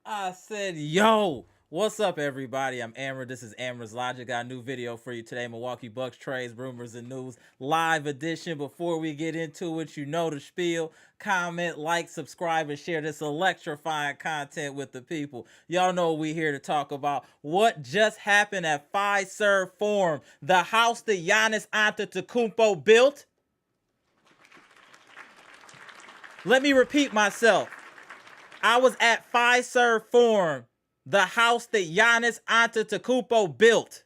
I said, yo, what's up, everybody? I'm Amber. This is amaraslogic. Got a new video for you today. Milwaukee Bucks trades, rumors, and news. Live edition. Before we get into it, you know the spiel. Comment, like, subscribe, and share this electrifying content with the people. Y'all know we here to talk about what just happened at Fiserv Forum. The house that Giannis Antetokounmpo built. Let me repeat myself. I was at Fiserv Forum, the house that Giannis Antetokounmpo built.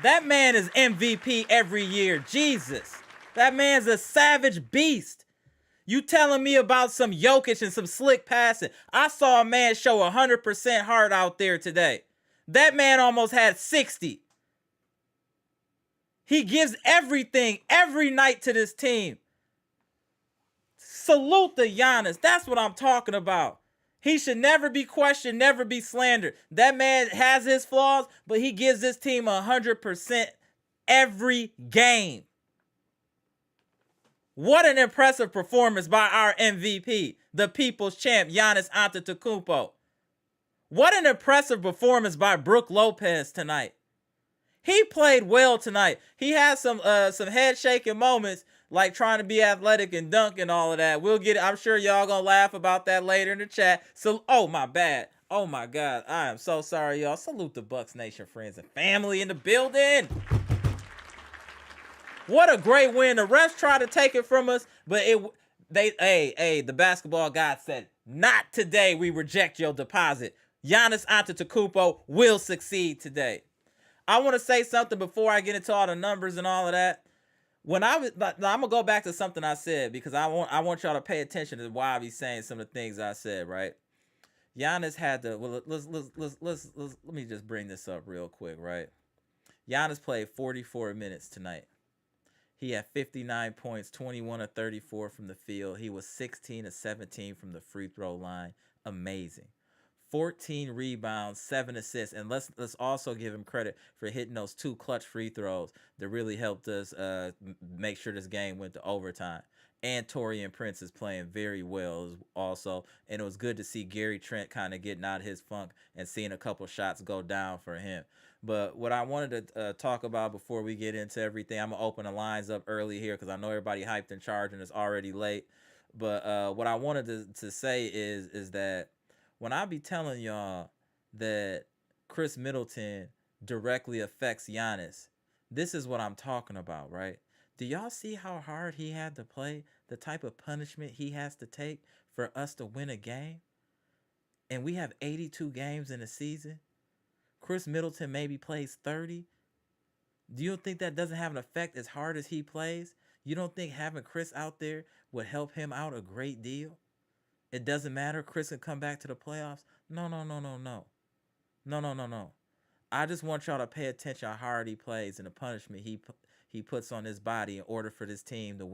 That man is MVP every year. Jesus. That man's a savage beast. You telling me about some Jokic and some slick passing. I saw a man show 100% heart out there today. That man almost had 60. He gives everything every night to this team. Salute the Giannis. That's what I'm talking about. He should never be questioned, never be slandered. That man has his flaws, but he gives this team 100% every game. What an impressive performance by our MVP, the people's champ, Giannis Antetokounmpo. What an impressive performance by Brook Lopez tonight. He played well tonight. He had some head shaking moments, like trying to be athletic and dunk and all of that. We'll get it. I'm sure y'all gonna laugh about that later in the chat. So, oh my bad. Oh my God. I am so sorry, y'all. Salute the Bucks Nation friends and family in the building. What a great win. The refs tried to take it from us, but the basketball god said, not today. We reject your deposit. Giannis Antetokounmpo will succeed today. I want to say something before I get into all the numbers and all of that. I'm gonna go back to something I said because I want y'all to pay attention to why I be saying some of the things I said. Right? Giannis had to. Well, let me just bring this up real quick. Right? Giannis played 44 minutes tonight. He had 59 points, 21 of 34 from the field. He was 16 of 17 from the free throw line. Amazing. 14 rebounds, 7 assists, and let's also give him credit for hitting those 2 clutch free throws that really helped us make sure this game went to overtime. And Taurean Prince is playing very well also, and it was good to see Gary Trent kind of getting out of his funk and seeing a couple shots go down for him. But what I wanted to talk about before we get into everything, I'm going to open the lines up early here because I know everybody hyped and charged and it's already late. But what I wanted to say is that when I be telling y'all that Khris Middleton directly affects Giannis, this is what I'm talking about, right? Do y'all see how hard he had to play, the type of punishment he has to take for us to win a game? And we have 82 games in a season. Khris Middleton maybe plays 30. Do you think that doesn't have an effect as hard as he plays? You don't think having Khris out there would help him out a great deal? It doesn't matter. Khris can come back to the playoffs. No. I just want y'all to pay attention how hard he plays and the punishment he puts on his body in order for this team to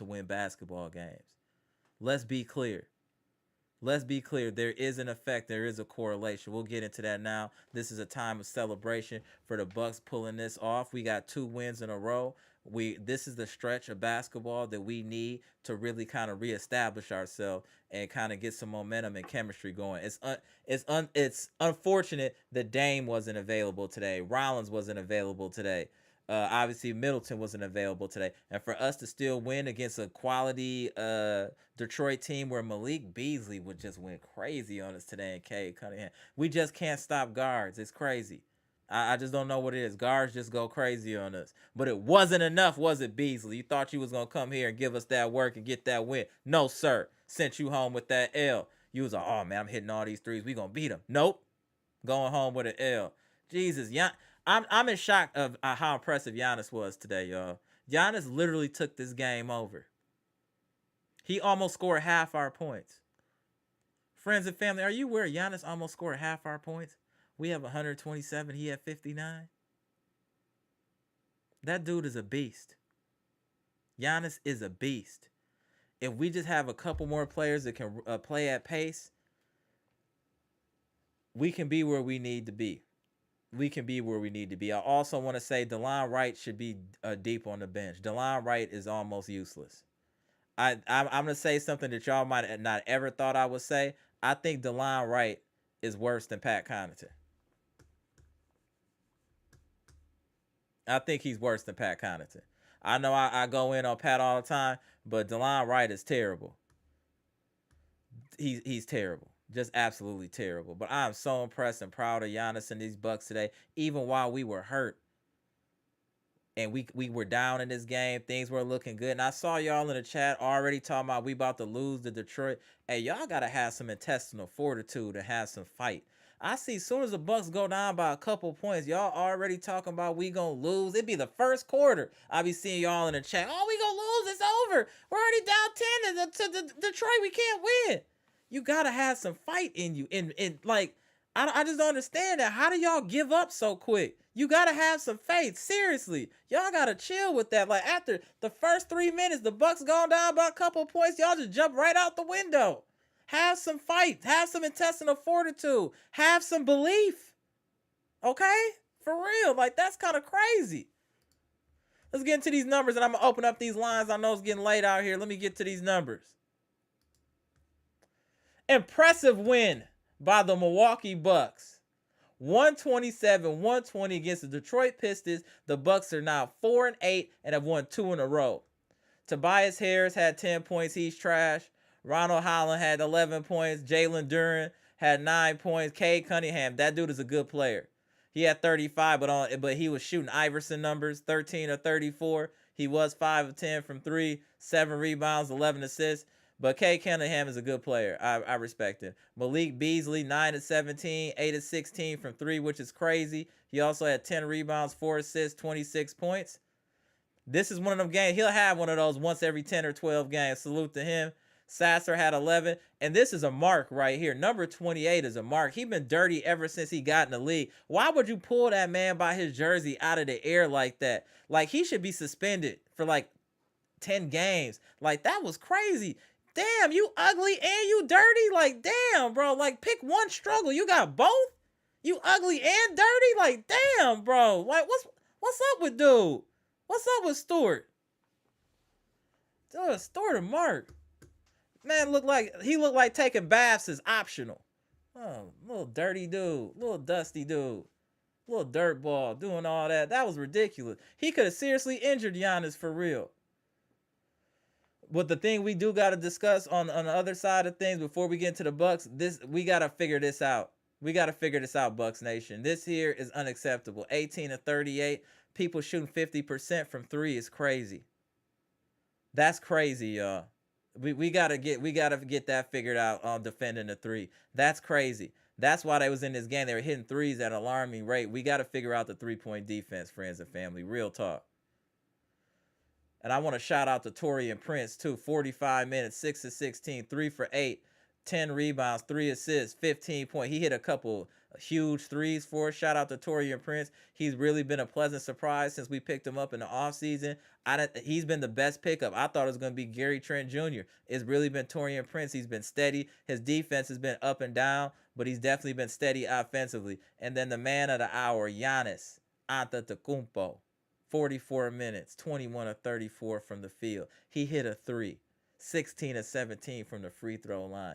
win basketball games. Let's be clear. There is an effect. There is a correlation. We'll get into that now. This is a time of celebration for the Bucks pulling this off. We got 2 wins in a row. This is the stretch of basketball that we need to really kind of reestablish ourselves and kind of get some momentum and chemistry going. It's unfortunate that Dame wasn't available today. Rollins wasn't available today. Obviously, Middleton wasn't available today. And for us to still win against a quality Detroit team where Malik Beasley would just went crazy on us today and Cade Cunningham. We just can't stop guards. It's crazy. I just don't know what it is. Guards just go crazy on us. But it wasn't enough, was it, Beasley? You thought you was going to come here and give us that work and get that win. No, sir. Sent you home with that L. You was like, oh, man, I'm hitting all these threes. We going to beat them. Nope. Going home with an L. Jesus, I'm in shock of how impressive Giannis was today, y'all. Giannis literally took this game over. He almost scored half our points. Friends and family, are you aware Giannis almost scored half our points? We have 127. He had 59. That dude is a beast. Giannis is a beast. If we just have a couple more players that can play at pace, we can be where we need to be. I also want to say DeLon Wright should be deep on the bench. DeLon Wright is almost useless. I'm gonna say something that y'all might not ever thought I would say. I think DeLon Wright is worse than Pat Connaughton. I think he's worse than Pat Connaughton. I know I go in on Pat all the time, but DeLon Wright is terrible. He's terrible. Just absolutely terrible. But I'm so impressed and proud of Giannis and these Bucks today, even while we were hurt. And we were down in this game. Things were looking good. And I saw y'all in the chat already talking about we about to lose to Detroit. Hey, y'all got to have some intestinal fortitude and have some fight. I see as soon as the Bucks go down by a couple points, y'all already talking about we gonna lose. It'd be the first quarter. I be seeing y'all in the chat. Oh, we gonna lose. It's over. We're already down 10 to Detroit. We can't win. You got to have some fight in you. And like, I just don't understand that. How do y'all give up so quick? You got to have some faith. Seriously. Y'all got to chill with that. Like, after the first 3 minutes, the Bucks gone down by a couple of points. Y'all just jump right out the window. Have some fight. Have some intestinal fortitude. Have some belief. Okay? For real. Like, that's kind of crazy. Let's get into these numbers, and I'm going to open up these lines. I know it's getting late out here. Let me get to these numbers. Impressive win by the Milwaukee Bucks. 127-120 against the Detroit Pistons. The Bucks are now 4-8 and have won 2 in a row. Tobias Harris had 10 points. He's trash. Ronald Holland had 11 points. Jalen Duren had 9 points. Cade Cunningham, that dude is a good player. He had 35, but he was shooting Iverson numbers, 13 or 34. He was 5 of 10 from 3, 7 rebounds, 11 assists. But Cade Cunningham is a good player. I respect him. Malik Beasley, 9 of 17, 8 of 16 from 3, which is crazy. He also had 10 rebounds, 4 assists, 26 points. This is one of them games. He'll have one of those once every 10 or 12 games. Salute to him. Sasser had 11. And this is a mark right here. Number 28 is a mark. He's been dirty ever since he got in the league. Why would you pull that man by his jersey out of the air like that? Like, he should be suspended for like 10 games. Like, that was crazy. Damn, you ugly and you dirty. Like, damn, bro. Like, pick one struggle. You got both? You ugly and dirty? Like, damn, bro. Like, what's up with dude? What's up with Stewart? Dude, Stewart and Mark. Man, he looked like taking baths is optional. Oh, little dirty dude. Little dusty dude. Little dirt ball doing all that. That was ridiculous. He could have seriously injured Giannis for real. But the thing we do got to discuss on the other side of things before we get into the Bucks, we got to figure this out. We got to figure this out, Bucks Nation. This here is unacceptable. 18 of 38. People shooting 50% from 3 is crazy. That's crazy, y'all. We gotta get that figured out on defending the 3. That's crazy. That's why they was in this game. They were hitting 3s at an alarming rate. We got to figure out the 3-point defense, friends and family. Real talk. And I want to shout out to Taurean Prince, too. 45 minutes, 6 of 16, 3 for 8, 10 rebounds, 3 assists, 15 points. He hit a couple huge threes for us. Shout out to Taurean Prince. He's really been a pleasant surprise since we picked him up in the offseason. He's been the best pickup. I thought it was going to be Gary Trent Jr. It's really been Taurean Prince. He's been steady. His defense has been up and down, but he's definitely been steady offensively. And then the man of the hour, Giannis Antetokounmpo. 44 minutes, 21 of 34 from the field. He hit a 3, 16 of 17 from the free throw line,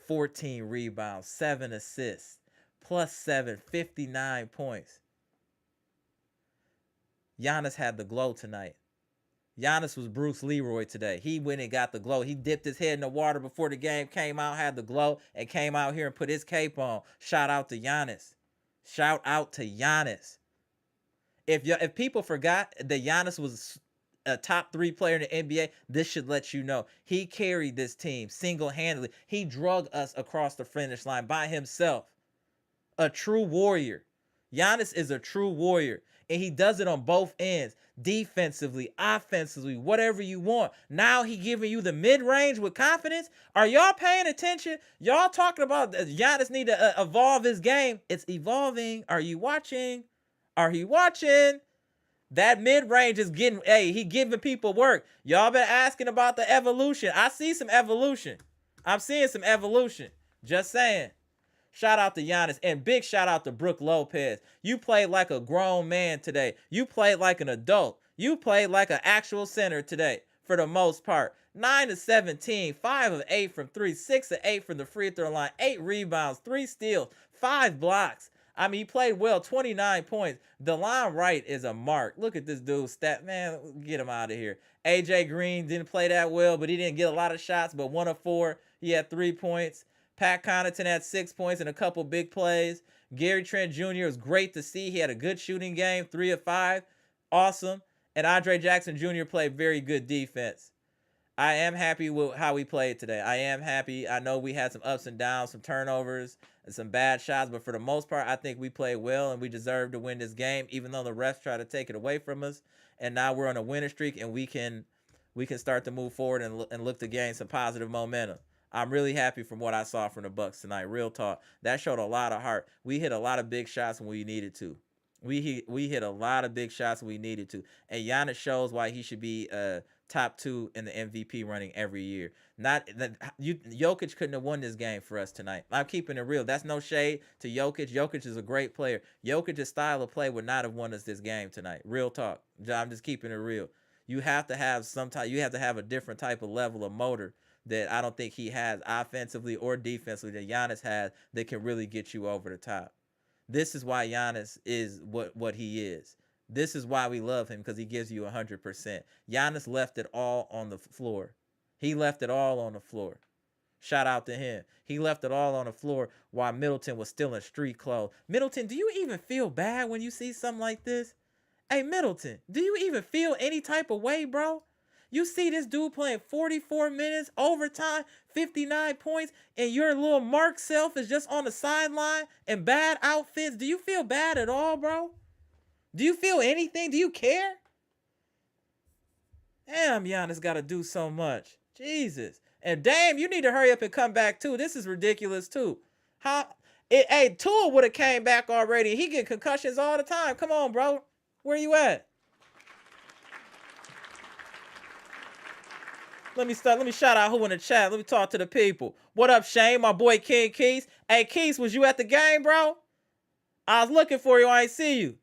14 rebounds, 7 assists, plus 7, 59 points. Giannis had the glow tonight. Giannis was Bruce Leroy today. He went and got the glow. He dipped his head in the water before the game came out, had the glow, and came out here and put his cape on. Shout out to Giannis. Shout out to Giannis. If people forgot that Giannis was a top 3 player in the NBA, this should let you know. He carried this team single-handedly. He drug us across the finish line by himself. A true warrior. Giannis is a true warrior, and he does it on both ends. Defensively, offensively, whatever you want. Now he giving you the mid-range with confidence. Are y'all paying attention? Y'all talking about Giannis need to evolve his game. It's evolving. Are you watching? Are he watching? That mid-range is getting, he giving people work. Y'all been asking about the evolution. I see some evolution. I'm seeing some evolution. Just saying. Shout out to Giannis, and big shout out to Brook Lopez. You played like a grown man today. You played like an adult. You played like an actual center today. for the most part. 9 of 17, 5 of 8 from 3, 6 of 8 from the free throw line, 8 rebounds, 3 steals, 5 blocks. I mean, he played well, 29 points. DeLon Wright is a mark. Look at this dude's stat. Man, get him out of here. AJ Green didn't play that well, but he didn't get a lot of shots, but 1 of 4. He had 3 points. Pat Connaughton had 6 points and a couple big plays. Gary Trent Jr. was great to see. He had a good shooting game, 3 of 5. Awesome. And Andre Jackson Jr. played very good defense. I am happy with how we played today. I am happy. I know we had some ups and downs, some turnovers, and some bad shots, but for the most part, I think we played well and we deserve to win this game, even though the refs try to take it away from us. And now we're on a winning streak, and we can start to move forward and look to gain some positive momentum. I'm really happy from what I saw from the Bucks tonight. Real talk. That showed a lot of heart. We hit a lot of big shots when we needed to. We hit a lot of big shots when we needed to. And Giannis shows why he should be top 2 in the MVP running every year. Jokic couldn't have won this game for us tonight. I'm keeping it real. That's no shade to Jokic. Jokic is a great player. Jokic's style of play would not have won us this game tonight. Real talk. I'm just keeping it real. You have to have a different type of level of motor that I don't think he has offensively or defensively that Giannis has that can really get you over the top. This is why Giannis is what he is. This is why we love him, because he gives you 100%. Giannis left it all on the floor. He left it all on the floor. Shout out to him. He left it all on the floor while Middleton was still in street clothes. Middleton, do you even feel bad when you see something like this? Hey, Middleton, do you even feel any type of way, bro? You see this dude playing 44 minutes, overtime, 59 points, and your little Mark self is just on the sideline in bad outfits. Do you feel bad at all, bro? Do you feel anything? Do you care? Damn, Giannis got to do so much. Jesus. And damn, you need to hurry up and come back, too. This is ridiculous, too. Hey, Tua would have came back already. He get concussions all the time. Come on, bro. Where you at? Let me shout out who in the chat. Let me talk to the people. What up, Shane? My boy King Keys. Hey, Keys, was you at the game, bro? I was looking for you. I ain't see you.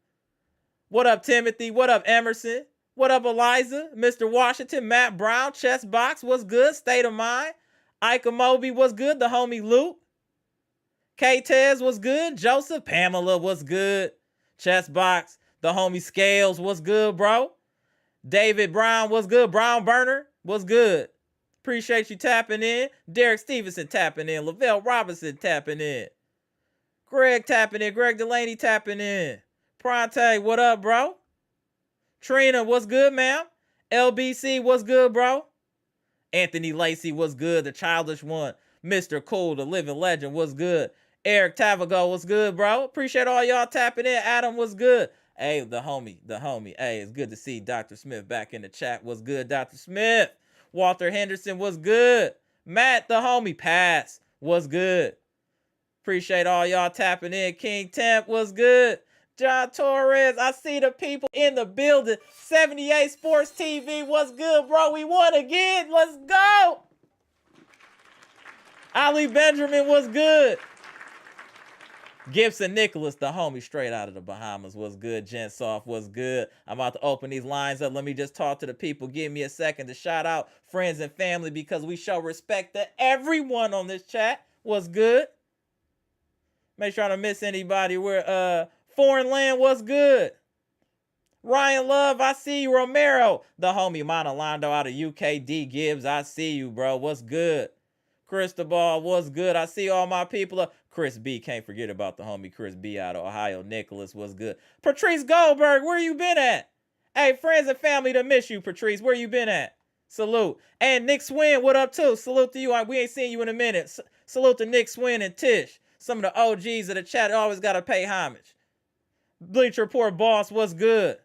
What up, Timothy? What up, Emerson? What up, Eliza? Mr. Washington, Matt Brown, Chess Box, what's good? State of Mind. Ike Moby, what's good? The homie Luke. K-Tez, what's good? Joseph, Pamela, what's good? Chess Box, the homie Scales, what's good, bro? David Brown, what's good? Brown Burner, what's good? Appreciate you tapping in. Derek Stevenson tapping in. Lavelle Robinson tapping in. Greg tapping in. Greg Delaney tapping in. Pronte, what up, bro? Trina, what's good, ma'am? LBC, what's good, bro? Anthony Lacey, what's good? The childish one. Mr. Cool, the living legend, what's good? Eric Tavago, what's good, bro? Appreciate all y'all tapping in. Adam, what's good? Hey, the homie. Hey, it's good to see Dr. Smith back in the chat. What's good, Dr. Smith? Walter Henderson, what's good? Matt, the homie. Pass, what's good? Appreciate all y'all tapping in. King Temp, what's good? John Torres, I see the people in the building. 78 Sports TV, what's good, bro? We won again. Let's go. Ali Benjamin, what's good? Gibson Nicholas, the homie straight out of the Bahamas, what's good? Jen Soft, what's good? I'm about to open these lines up. Let me just talk to the people. Give me a second to shout out friends and family because we show respect to everyone on this chat. What's good? Make sure I don't miss anybody. We're Foreign Land, what's good? Ryan Love, I see you. Romero, the homie Monalando out of UK. D Gibbs, I see you, bro. What's good? Cristobal, what's good? I see all my people. Chris B, can't forget about the homie Chris B out of Ohio. Nicholas, what's good? Patrice Goldberg, where you been at? Hey, friends and family to miss you, Patrice. Where you been at? Salute. And Nick Swin, what up too? Salute to you. We ain't seen you in a minute. Salute to Nick Swin and Tish. Some of the OGs of the chat always got to pay homage. Bleacher Report boss, what's good?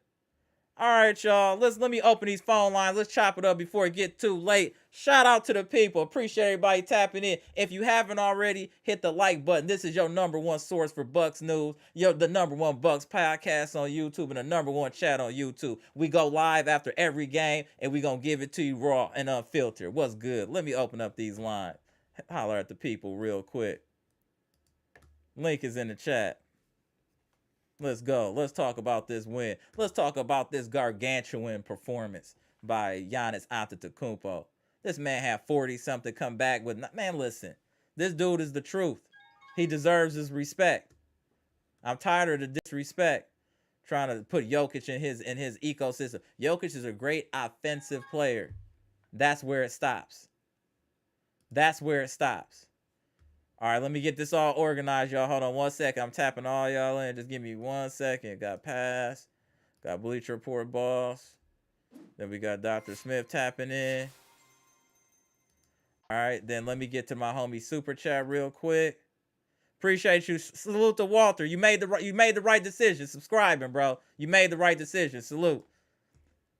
All right, y'all. Let me open these phone lines. Let's chop it up before it get too late. Shout out to the people. Appreciate everybody tapping in. If you haven't already, hit the like button. This is your #1 source for Bucks news. The #1 Bucks podcast on YouTube and the #1 chat on YouTube. We go live after every game, and we gonna give it to you raw and unfiltered. What's good? Let me open up these lines. Holler at the people real quick. Link is in the chat. Let's go. Let's talk about this win. Let's talk about this gargantuan performance by Giannis Antetokounmpo. This man had 40-something come back with, man, listen. This dude is the truth. He deserves his respect. I'm tired of the disrespect. Trying to put Jokic in his ecosystem. Jokic is a great offensive player. That's where it stops. That's where it stops. All right, let me get this all organized, y'all. Hold on 1 second. I'm tapping all y'all in. Just give me 1 second. Got Pass. Got Bleacher Report Boss. Then we got Dr. Smith tapping in. All right, then let me get to my homie Super Chat real quick. Appreciate you. Salute to Walter. You made the right decision. Subscribing, bro. You made the right decision. Salute.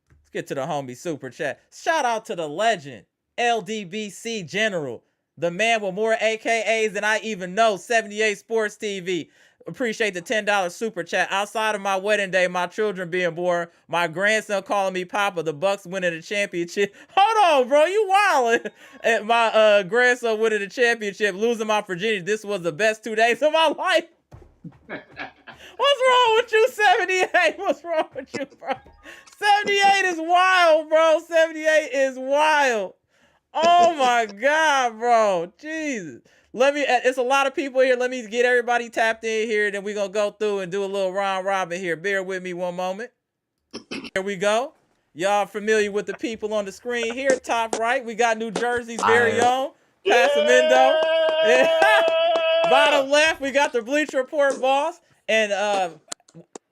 Let's get to the homie Super Chat. Shout out to the legend, LDBC General. The man with more AKAs than I even know. 78 Sports TV. Appreciate the $10 super chat. Outside of my wedding day, my children being born, my grandson calling me Papa, the Bucks winning the championship. Hold on, bro, you wildin'. And my grandson winning the championship, losing my virginity. This was the best 2 days of my life. What's wrong with you, 78? What's wrong with you, bro? 78 is wild, bro. 78 is wild. Oh my God, bro. Jesus. It's a lot of people here. Let me get everybody tapped in here. Then we're going to go through and do a little round robin here. Bear with me one moment. Here we go. Y'all familiar with the people on the screen here. Top right, we got New Jersey's very own Pasamindo. Yeah. Bottom left, we got the Bleacher Report boss. And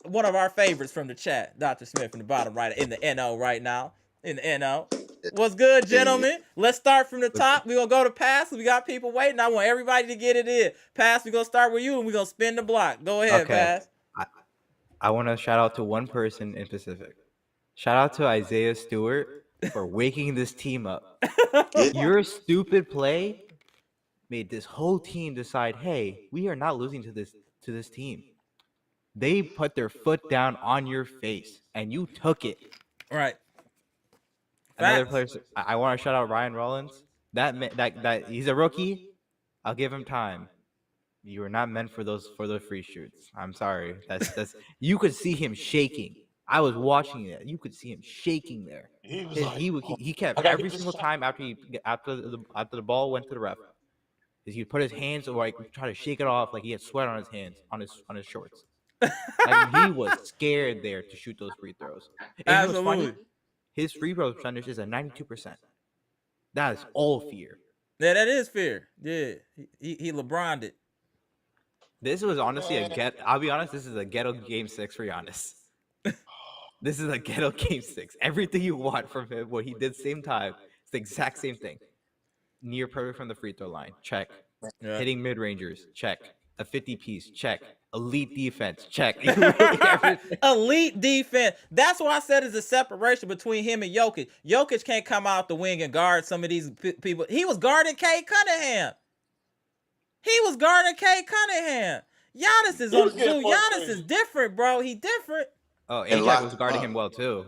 one of our favorites from the chat, Dr. Smith in the bottom right, in the NO right now. In the NO. What's good, gentlemen? Let's start from the top. We're going to go to Pass. We got people waiting. I want everybody to get it in. Pass, we're going to start with you, and we're going to spin the block. Go ahead, Pass. I want to shout out to one person in specific. Shout out to Isaiah Stewart for waking this team up. Your stupid play made this whole team decide, hey, we are not losing to this team. They put their foot down on your face, and you took it. Right. Another player, I want to shout out Ryan Rollins. That he's a rookie. I'll give him time. You were not meant for the free shoots. I'm sorry. That's you could see him shaking. I was watching it. You could see him shaking there. He kept every single time after the ball went to the ref. He would put his hands or like try to shake it off like he had sweat on his hands on his shorts. Like he was scared there to shoot those free throws. And Absolutely. His free throw percentage is at 92%. That is all fear. Yeah, that is fear. Yeah, he LeBron'd it. This was honestly I'll be honest, this is a ghetto game 6 for Giannis. This is a ghetto game 6. Everything you want from him, what he did same time, it's the exact same thing. Near perfect from the free throw line, check. Yeah. Hitting mid-rangers, check. A 50-piece, check. Elite defense, check. Elite defense. That's why I said it's a separation between him and Jokic. Jokic can't come out the wing and guard some of these people. He was guarding Cade Cunningham. Giannis is Giannis is different, bro. He different. Oh, AJ was guarding him well too.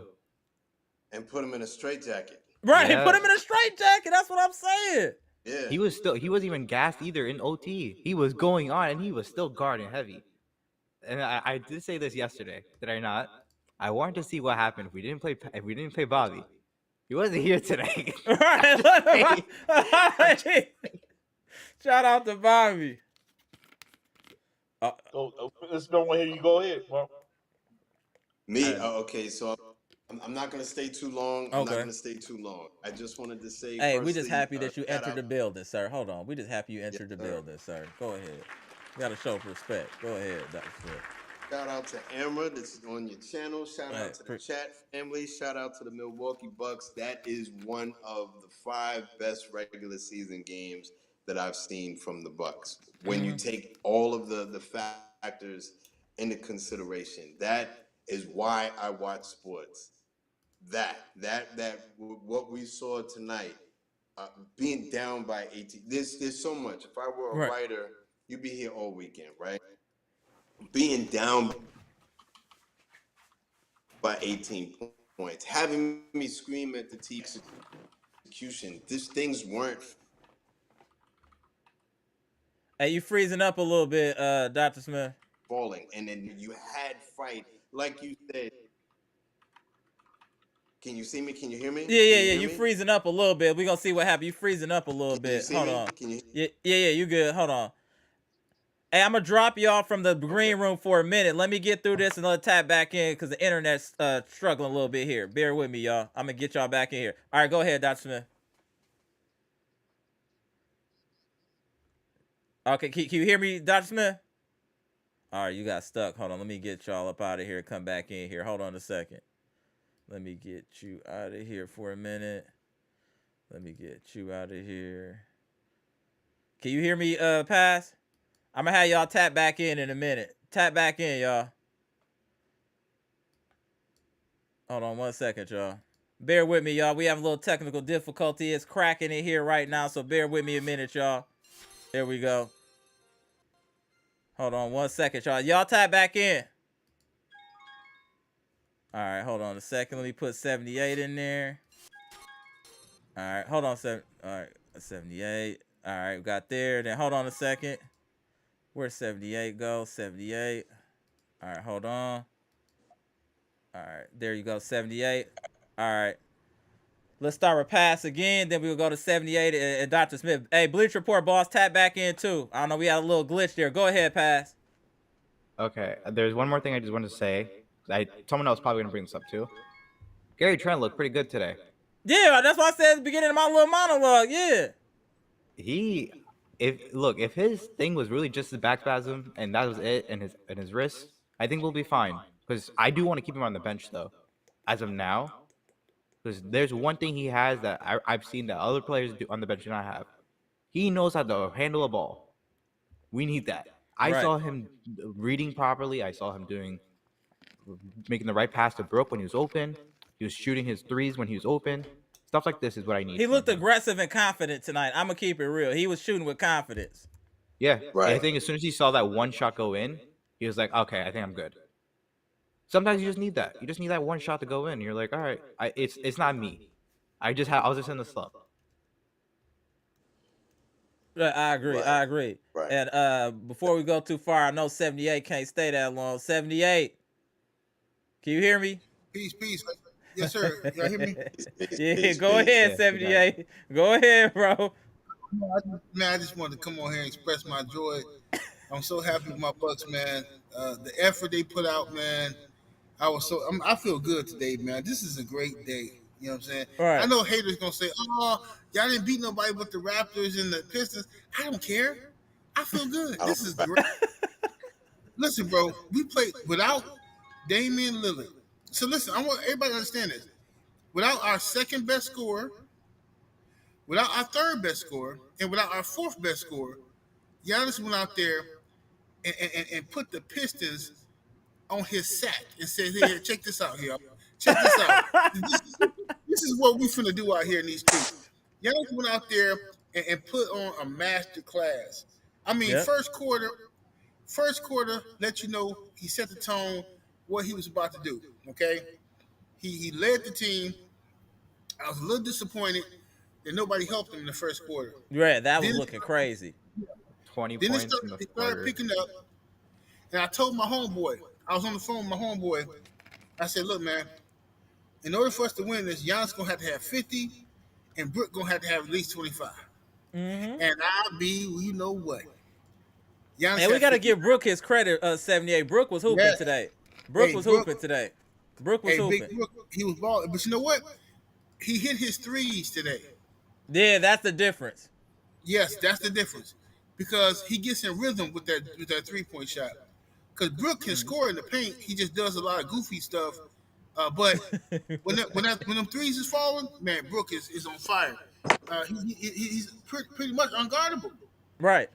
And put him in a straitjacket. Right, yeah. Put him in a straitjacket. That's what I'm saying. Yeah. He wasn't even gassed either in OT. He was going on and he was still guarding heavy. And I did say this yesterday, did I not? I wanted to see what happened if we didn't play Bobby. He wasn't here today. Right. Shout out to Bobby. There's no one here. You go ahead, bro. Me? Okay, so I'm not going to stay too long. I'm not going to stay too long. I just wanted to say... Hey, we're just happy that you entered the building, sir. Hold on. We're just happy you entered the building, sir. Go ahead. You got to show respect. Go ahead, Dr. Smith. Shout out to Amra that's on your channel. Shout out to the chat family. Shout out to the Milwaukee Bucks. That is one of the 5 best regular season games that I've seen from the Bucks. When you take all of the factors into consideration, that is why I watch sports. What we saw tonight, being down by 18. There's so much. If I were a writer, you'd be here all weekend, right? Being down by 18 points, having me scream at the TV execution. These things weren't. Hey, you freezing up a little bit, Dr. Smith. Falling, and then you had fight, like you said. Can you see me? Can you hear me? Yeah. You freezing up a little bit. We gonna see what happens. You freezing up a little bit. Hold on. Can you? Yeah. You good? Hold on. Hey, I'm gonna drop y'all from the green room for a minute. Let me get through this and let tap back in because the internet's struggling a little bit here. Bear with me, y'all. I'm gonna get y'all back in here. All right, go ahead, Dr. Smith. Okay, can you hear me, Dr. Smith? All right, you got stuck. Hold on, let me get y'all up out of here. Come back in here. Hold on a second. Let me get you out of here for a minute. Let me get you out of here. Can you hear me, Pass? I'm gonna have y'all tap back in a minute. Tap back in, y'all. Hold on 1 second, y'all. Bear with me, y'all. We have a little technical difficulty. It's cracking in here right now, so bear with me a minute, y'all. There we go. Hold on 1 second, y'all. Y'all tap back in. All right, hold on a second. Let me put 78 in there. All right, hold on. All right, 78. All right, we got there. Then hold on a second. Where's 78 go? 78. All right, hold on. All right, there you go, 78. All right. Let's start with Pass again. Then we'll go to 78 and Dr. Smith. Hey, Bleach Report, boss, tap back in too. I don't know, we had a little glitch there. Go ahead, Pass. Okay, there's one more thing I just wanted to say. Someone else probably gonna bring this up too. Gary Trent looked pretty good today. Yeah, that's what I said at the beginning of my little monologue. Yeah. If his thing was really just his back spasm and that was it, and his wrist, I think we'll be fine. Because I do want to keep him on the bench though, as of now. Because there's one thing he has that I've seen that other players do on the bench do not have. He knows how to handle a ball. We need that. I saw him reading properly. I saw him making the right pass to Brook when he was open. He was shooting his threes when he was open. Stuff like this is what I need. He looked aggressive and confident tonight. I'm going to keep it real. He was shooting with confidence. Yeah. Right. I think as soon as he saw that one shot go in, he was like, okay, I think I'm good. Sometimes you just need that. You just need that one shot to go in. You're like, all right, it's not me. I was just in the slump. I agree. Right. And before we go too far, I know 78 can't stay that long. 78, can you hear me? Peace. Yes, sir. Y'all hear me? Yeah, go ahead, 78. Go ahead, bro. Man, I just wanted to come on here and express my joy. I'm so happy with my Bucks, man. The effort they put out, man. I feel good today, man. This is a great day. You know what I'm saying? Right. I know haters gonna say, "Oh, y'all didn't beat nobody but the Raptors and the Pistons." I don't care. I feel good. This is great. Listen, bro, we played without Damian Lillard. So listen, I want everybody to understand this. Without our second best scorer, without our third best scorer, and without our fourth best scorer, Giannis went out there and put the Pistons on his sack and said, "Here, check this out here. Check this out. This is what we finna do out here in these streets." Giannis went out there and put on a master class. I mean, first quarter, let you know he set the tone what he was about to do. Okay, he led the team. I was a little disappointed that nobody helped him in the first quarter. Right, that was looking crazy. 20 points in the they started picking up, and I told my homeboy, I was on the phone with my homeboy. I said, "Look, man, in order for us to win this, Giannis gonna have to have 50, and Brook gonna have to have at least 25." Mm-hmm. And you know what? Giannis and we got to give Brook his credit. 78. Brook was hooping today. Brook was hooping today. Brook was hooping. Big Brook, he was balling, but you know what? He hit his threes today. Yeah, that's the difference. Yes, that's the difference, because he gets in rhythm with that 3-point shot. Because Brook can score in the paint, he just does a lot of goofy stuff. But when them threes is falling, man, Brook is on fire. He's pretty much unguardable. Right.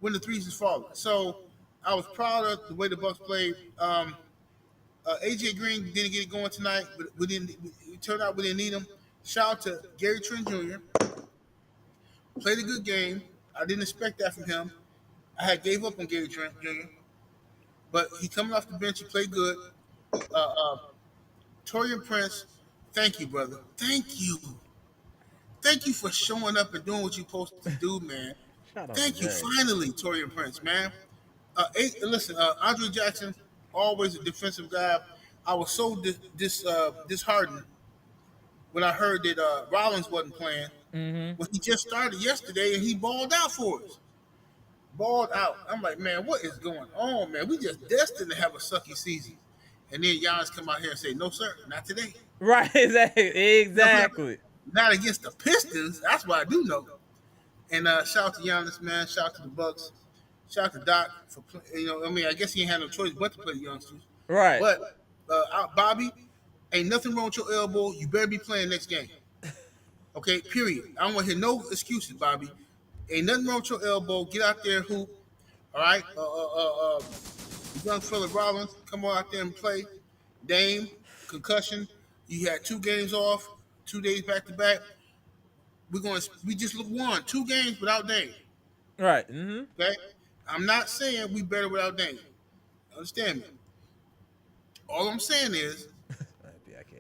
When the threes is falling. So I was proud of the way the Bucks played. AJ Green didn't get it going tonight, but it turned out we didn't need him. Shout out to Gary Trent Jr. Played a good game. I didn't expect that from him. I had gave up on Gary Trent Jr. But he coming off the bench, he played good. Taurean Prince, thank you, brother. Thank you. Thank you for showing up and doing what you're supposed to do, man. Thank you, finally, Taurean Prince, man. Listen, Andre Jackson, always a defensive guy. I was so disheartened when I heard that Rollins wasn't playing. Mm-hmm. When he just started yesterday and he balled out for us. Balled out. I'm like, man, what is going on, man? We just destined to have a sucky season. And then Giannis come out here and say, no, sir, not today. Right, exactly. Not against the Pistons. That's what I do know. And shout out to Giannis, man. Shout out to the Bucks. Shout out to Doc for I guess he ain't had no choice but to play the youngsters. Right. But Bobby, ain't nothing wrong with your elbow. You better be playing next game. Okay, period. I don't want to hear no excuses, Bobby. Ain't nothing wrong with your elbow. Get out there, hoop. All right. Young fella Rollins, come on out there and play. Dame, concussion. You had 2 games off, 2 days back to back. We just won 2 games without Dame. Right. Mm-hmm. Okay. I'm not saying we better without Dame. Understand me? All I'm saying is,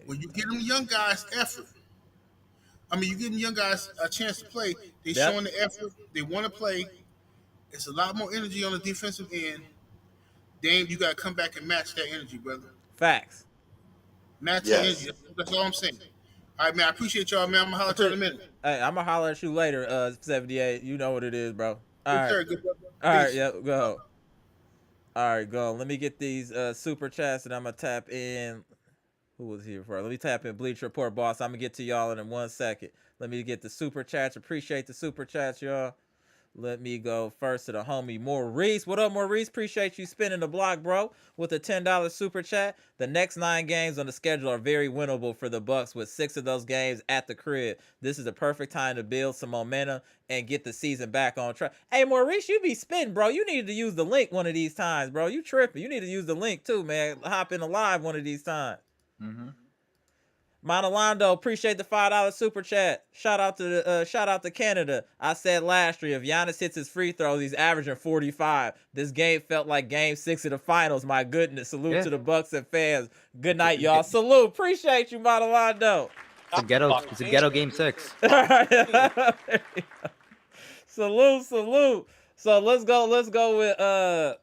when you give them young guys effort, you give them young guys a chance to play. They showing the effort. They want to play. It's a lot more energy on the defensive end. Dame, you got to come back and match that energy, brother. Facts. Match that energy. That's all I'm saying. All right, man. I appreciate y'all, man. I'm going to holler at you in a minute. Hey, I'm going to holler at you later, 78. You know what it is, bro. All right. Sir, good, all right, yeah, go. All right, go. Let me get these super chats, and I'm going to tap in. Who was here for? Let me tap in Bleacher Report, boss. I'm going to get to y'all in 1 second. Let me get the super chats. Appreciate the super chats, y'all. Let me go first to the homie Maurice. What up, Maurice? Appreciate you spinning the block, bro, with a $10 super chat. The next 9 games on the schedule are very winnable for the Bucks, with 6 of those games at the crib. This is the perfect time to build some momentum and get the season back on track. Hey, Maurice, you be spitting, bro. You needed to use the link one of these times, bro. You tripping. You need to use the link too, man. Hop in the live one of these times. Mm-hmm. Monalando, appreciate the $5 super chat. Shout out to Canada. I said last year, if Giannis hits his free throws, he's averaging 45. This game felt like Game 6 of the finals. My goodness, salute to the Bucks and fans. Good night, y'all. Salute, appreciate you, Monalando. It's a ghetto Game 6. Salute. So let's go with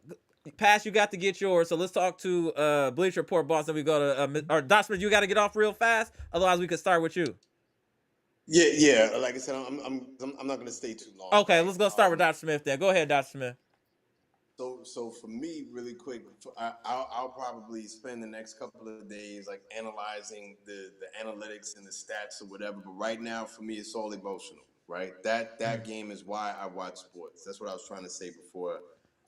Pass, you got to get yours. So let's talk to Bleacher Report boss. Then we go to or Dotson. You got to get off real fast. Otherwise, we could start with you. Yeah. Like I said, I'm not gonna stay too long. Okay, let's go start with Dr. Smith then. Go ahead, Dr. Smith. So for me, really quick, I'll probably spend the next couple of days like analyzing the analytics and the stats or whatever. But right now, for me, it's all emotional. Right? That game is why I watch sports. That's what I was trying to say before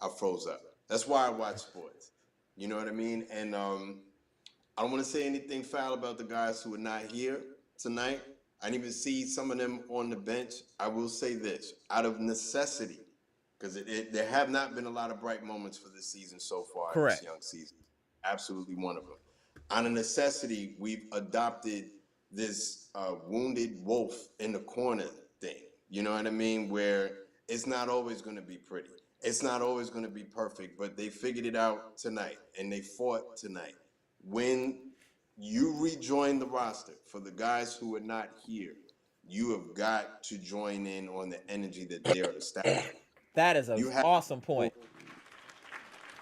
I froze up. That's why I watch sports. You know what I mean? And I don't want to say anything foul about the guys who are not here tonight. I didn't even see some of them on the bench. I will say this, out of necessity, because there have not been a lot of bright moments for this season so far. Correct. This young season. Absolutely one of them. Out of necessity, we've adopted this wounded wolf in the corner thing. You know what I mean? Where it's not always going to be pretty. It's not always going to be perfect, but they figured it out tonight, and they fought tonight. When you rejoin the roster, for the guys who are not here, you have got to join in on the energy that they're establishing. That is an awesome point.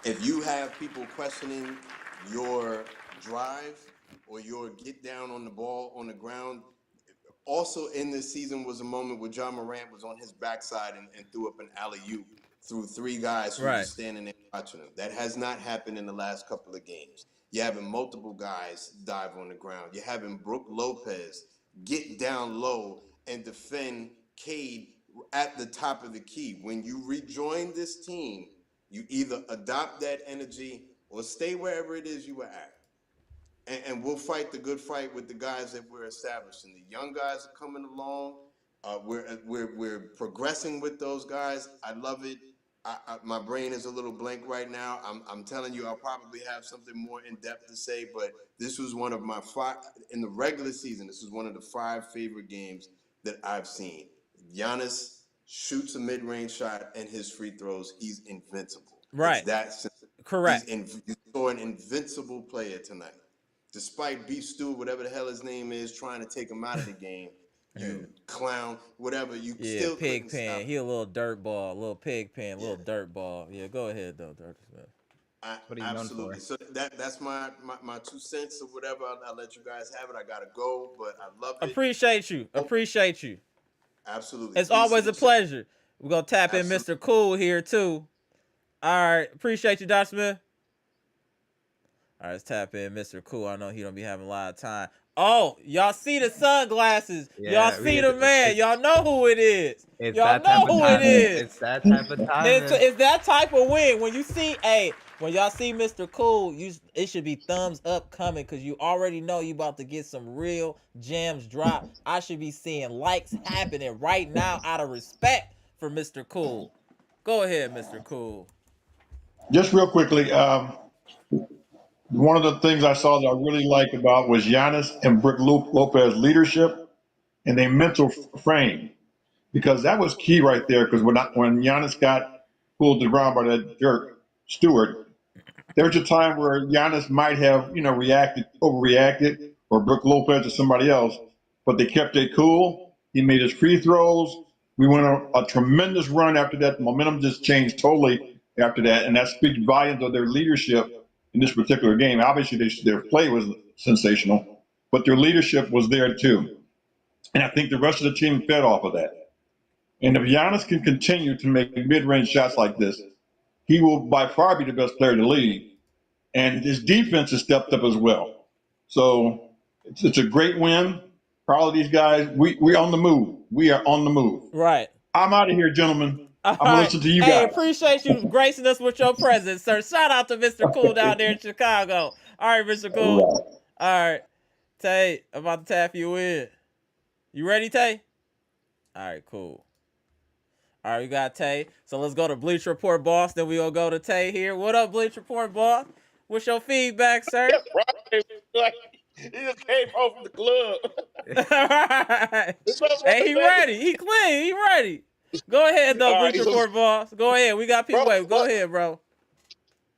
If you have people questioning your drive or your get down on the ball on the ground, also in this season was a moment where John Morant was on his backside and threw up an alley-oop through 3 guys who were standing there watching him. That has not happened in the last couple of games. You're having multiple guys dive on the ground. You're having Brook Lopez get down low and defend Cade at the top of the key. When you rejoin this team, you either adopt that energy or stay wherever it is you were at. And we'll fight the good fight with the guys that we're establishing. The young guys are coming along. We're progressing with those guys. I love it. My brain is a little blank right now. I'm telling you, I'll probably have something more in depth to say, but this was one of my 5 in the regular season. This was one of the 5 favorite games that I've seen. Giannis shoots a mid-range shot and his free throws. He's invincible. Right. That's correct. You saw an invincible player tonight, despite Beef Stew, whatever the hell his name is, trying to take him out of the game. You clown, whatever. You still pig pen. He a little dirt ball, little pig pen, little dirt ball. Yeah, go ahead though, Dirk Smith. What are you known for? Absolutely. So that's my 2 cents or whatever. I'll let you guys have it. I gotta go, but I love it. Appreciate you. Absolutely. It's always a pleasure. We're gonna tap in Mr. Cool here too. All right, appreciate you, Dr. Smith. All right, let's tap in Mr. Cool. I know he don't be having a lot of time. Oh, y'all see the sunglasses. Y'all see the man. Y'all know who it is. Y'all know who it is. It's that type of time. It's that type of win. When you see, when y'all see Mr. Cool, it should be thumbs up coming because you already know you about to get some real gems drop. I should be seeing likes happening right now out of respect for Mr. Cool. Go ahead, Mr. Cool. Just real quickly, one of the things I saw that I really liked about was Giannis and Brook Lopez's leadership and their mental frame, because that was key right there. Because when Giannis got pulled around by that jerk Stewart, there was a time where Giannis might have overreacted, or Brook Lopez or somebody else, but they kept it cool. He made his free throws. We went on a tremendous run after that. The momentum just changed totally after that, and that speaks volumes of their leadership in this particular game. Obviously, their play was sensational, but their leadership was there too. And I think the rest of the team fed off of that. And if Giannis can continue to make mid-range shots like this, he will by far be the best player in the league. And his defense has stepped up as well. So it's a great win for all of these guys. We're on the move. We are on the move. Right. I'm out of here, gentlemen. I'm going to listen to you guys. Hey, appreciate you gracing us with your presence, sir. Shout out to Mr. Cool down there in Chicago. All right, Mr. Cool. All right. Tay, I'm about to tap you in. You ready, Tay? All right, cool. All right, we got Tay. So let's go to Bleach Report Boss. Then we'll go to Tay here. What up, Bleach Report Boss? What's your feedback, sir? He just came home from the club. Right. Hey, he ready. He clean. He ready. Go ahead, though, Bleach Report Boss. Go ahead. We got people waiting. Go ahead, bro.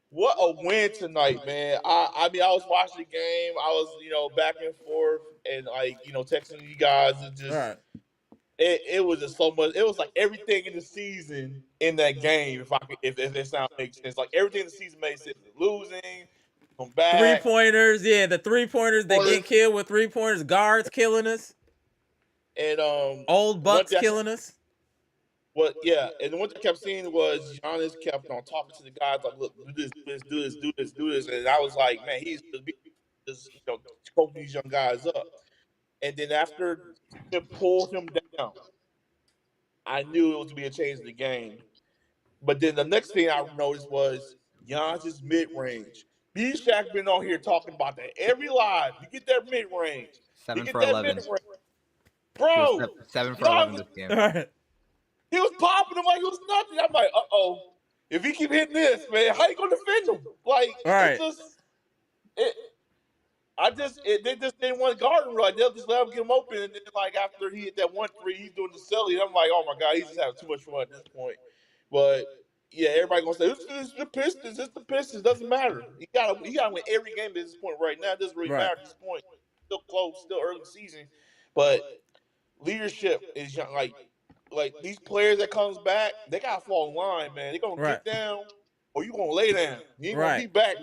What a win tonight, man. I mean, I was watching the game. I was, back and forth and, texting you guys. And just, right. It was just so much. It was like everything in the season in that game, if it sound makes sense. Like everything in the season made sense. Losing, come back. 3-pointers, yeah, the 3-pointers that get killed with 3-pointers. Guards killing us. And old Bucks killing us. Well, yeah, and what I kept seeing was Giannis kept on talking to the guys like, "Look, do this," and I was like, "Man, he's just coaching these young guys up." And then after they pulled him down, I knew it was to be a change in the game. But then the next thing I noticed was Giannis' mid-range. B-Shaq been on here talking about that every live. You get that mid-range. 7 for 11. Bro, 7 for 11 this game. Right. He was popping him like it was nothing. I'm like, if he keep hitting this, man, how you gonna defend him? Like, right. They just didn't want to guard him right. They'll just let him get him open, and then like after he hit that 1-3, he's doing the silly. I'm like, oh my god, he's just having too much fun at this point. But yeah, everybody gonna say it's the Pistons. It's the Pistons. Doesn't matter. He gotta win every game at this point right now. It doesn't really matter at this point. Still close, still early season, but leadership is like these players that comes back, they gotta fall in line, man. They're gonna get down or you gonna lay down. You ain't gonna be back.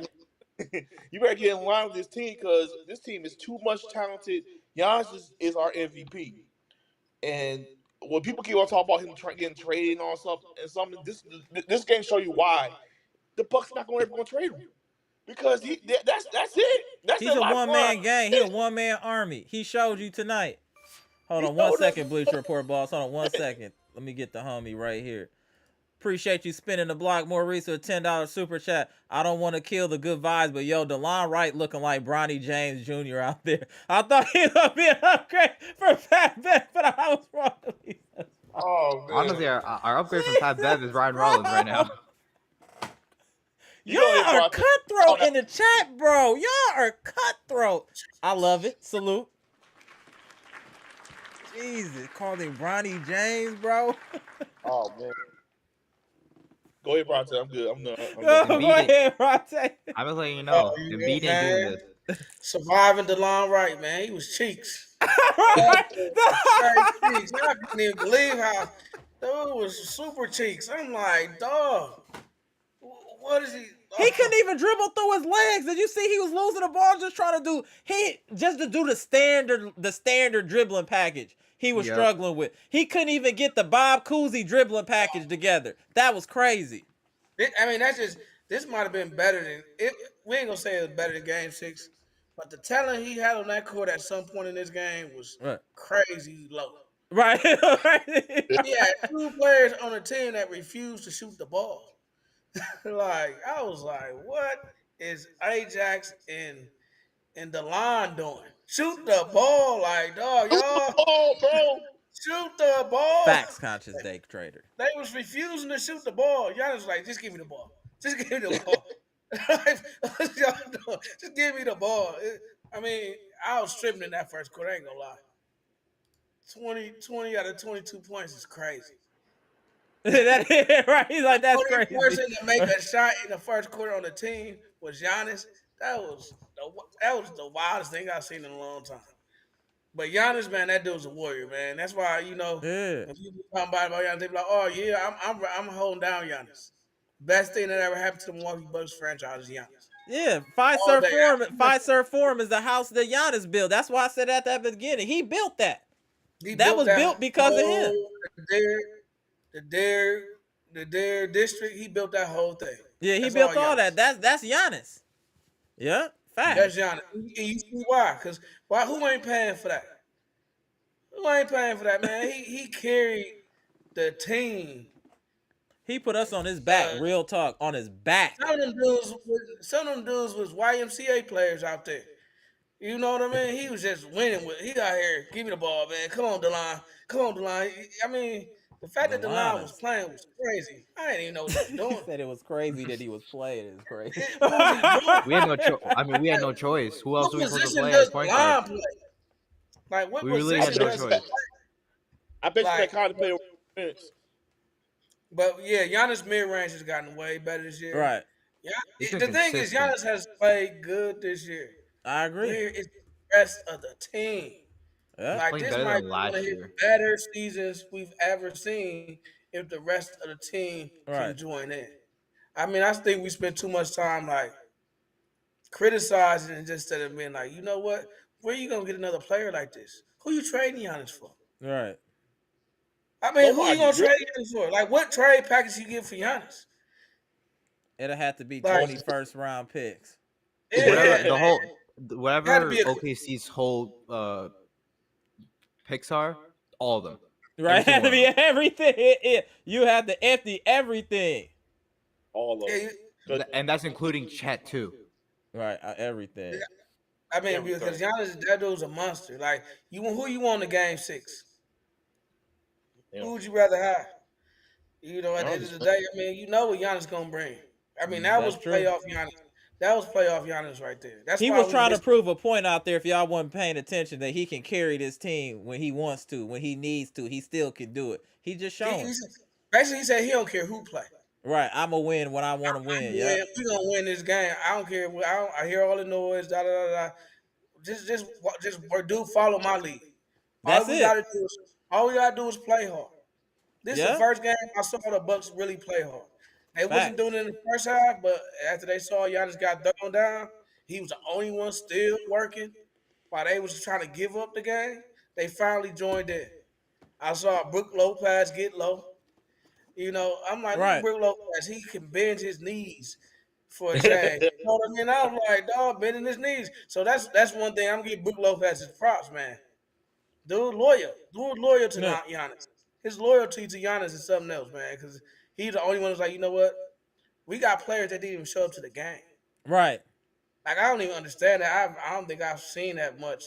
You better get in line with this team because this team is too much talented. Giannis is our MVP. And when people keep on talking about him getting traded and all stuff and something, this game show you why the Bucks not gonna ever gonna trade him. Because that's it. He's a one-man gang. He's a one-man army. He showed you tonight. Hold on 1 second, Bleach Report Boss. Hold on 1 second. Let me get the homie right here. Appreciate you spinning the block. Maurice with a $10 super chat. I don't want to kill the good vibes, but yo, DeLon Wright looking like Bronny James Jr. out there. I thought he would be an upgrade for Pat Bev, but I was wrong. Oh, man. Honestly, our upgrade from Pat Bev is Ryan Rollins right now. Y'all are cutthroat in the chat, bro. Y'all are cutthroat. I love it. Salute. Jesus, called him Bronny James, bro. Oh, man. Go ahead, Bronte. I'm good. I'm done. Go ahead, Bronte. I was letting you know. Embiid didn't do this. Surviving DeLon Wright, man. He was cheeks. I couldn't even believe how dude was super cheeks. I'm like, dog, what is he? He couldn't even dribble through his legs. Did you see he was losing the ball just trying to do the standard dribbling package he was struggling with. He couldn't even get the Bob Cousy dribbling package together. That was crazy. This might have been better than it. We ain't gonna say it was better than Game 6, but the talent he had on that court at some point in this game was crazy low. Right. He had 2 players on the team that refused to shoot the ball. Like, I was like, what is Ajax and DeLon doing? Shoot the ball, like, dog, y'all. Bro. Shoot the ball. Facts conscious day trader. They was refusing to shoot the ball. Giannis was like, just give me the ball. Just give me the ball. What's y'all doing? Just give me the ball. I was tripping in that first quarter. I ain't gonna lie. 20 out of 22 points is crazy. Right? He's like, that's crazy. The person to make a shot in the first quarter on the team was Giannis. That was the wildest thing I've seen in a long time. But Giannis, man, that dude's a warrior, man. That's why, when people talk about Giannis, they be like, oh yeah, I'm holding down Giannis. Best thing that ever happened to the Milwaukee Bucks franchise is Giannis. Yeah, Fiserv Forum is the house that Giannis built. That's why I said at the beginning, he built that. That was built because of him. The Dare district, he built that whole thing. Yeah, he built all that. That's Giannis. Yeah, fact. That's Giannis. And you see why? Because who ain't paying for that? Who ain't paying for that, man? He carried the team. He put us on his back. Real talk, on his back. Some of them dudes was YMCA players out there. You know what I mean? He was just winning with. He got here. Give me the ball, man. Come on, DeLon. The fact that DeLon was playing was crazy. I didn't even know what he was doing. He said it was crazy that he was playing. It's crazy. We had no choice. We had no choice. Who else were we supposed to play as point guard? Like, what we really had no choice. I bet you that kind of play offense. But yeah, Giannis mid-range has gotten way better this year. Right. Yeah. The thing is, Giannis has played good this year. I agree. Here is the rest of the team. Yeah. Like, this might be one of his better seasons we've ever seen if the rest of the team can join in. I think we spent too much time like criticizing and just instead of being like, you know what? Where are you gonna get another player like this? Who you trading Giannis for? Right. Who you gonna trade Giannis for? Like, what trade package you get for Giannis? It'll have to be 21st round picks. Whatever OKC's whole picks are, all of them. Right, had to be everything. You have to empty everything. All of them. And that's including Chet too. Right, everything. Because Giannis, that dude's a monster. Like, who you want in Game 6? Yeah. Who would you rather have? At the end of the day, you know what Giannis gonna bring. That was playoff Giannis. That was playoff Giannis right there. He was trying to prove a point out there, if y'all wasn't paying attention, that he can carry this team when he wants to, when he needs to. He still can do it. He just shown. Basically, he said he don't care who play. Right, I'm going to win when I want to win. Yeah, we going to win this game. I don't care. I hear all the noise, da-da-da-da. Just follow my lead. That's it. All we got to do is play hard. This is the first game I saw the Bucks really play hard. They wasn't doing it in the first half, but after they saw Giannis got thrown down, he was the only one still working while they was trying to give up the game. They finally joined in. I saw Brook Lopez get low. I'm like, Brook Lopez, he can bend his knees for a change. You know what I mean? I was like, dog, bending his knees. So that's one thing I'm giving Brook Lopez his props, man. Dude loyal to Giannis. His loyalty to Giannis is something else, man, because he's the only one who's like, you know what? We got players that didn't even show up to the game. Right. Like, I don't even understand that. I don't think I've seen that much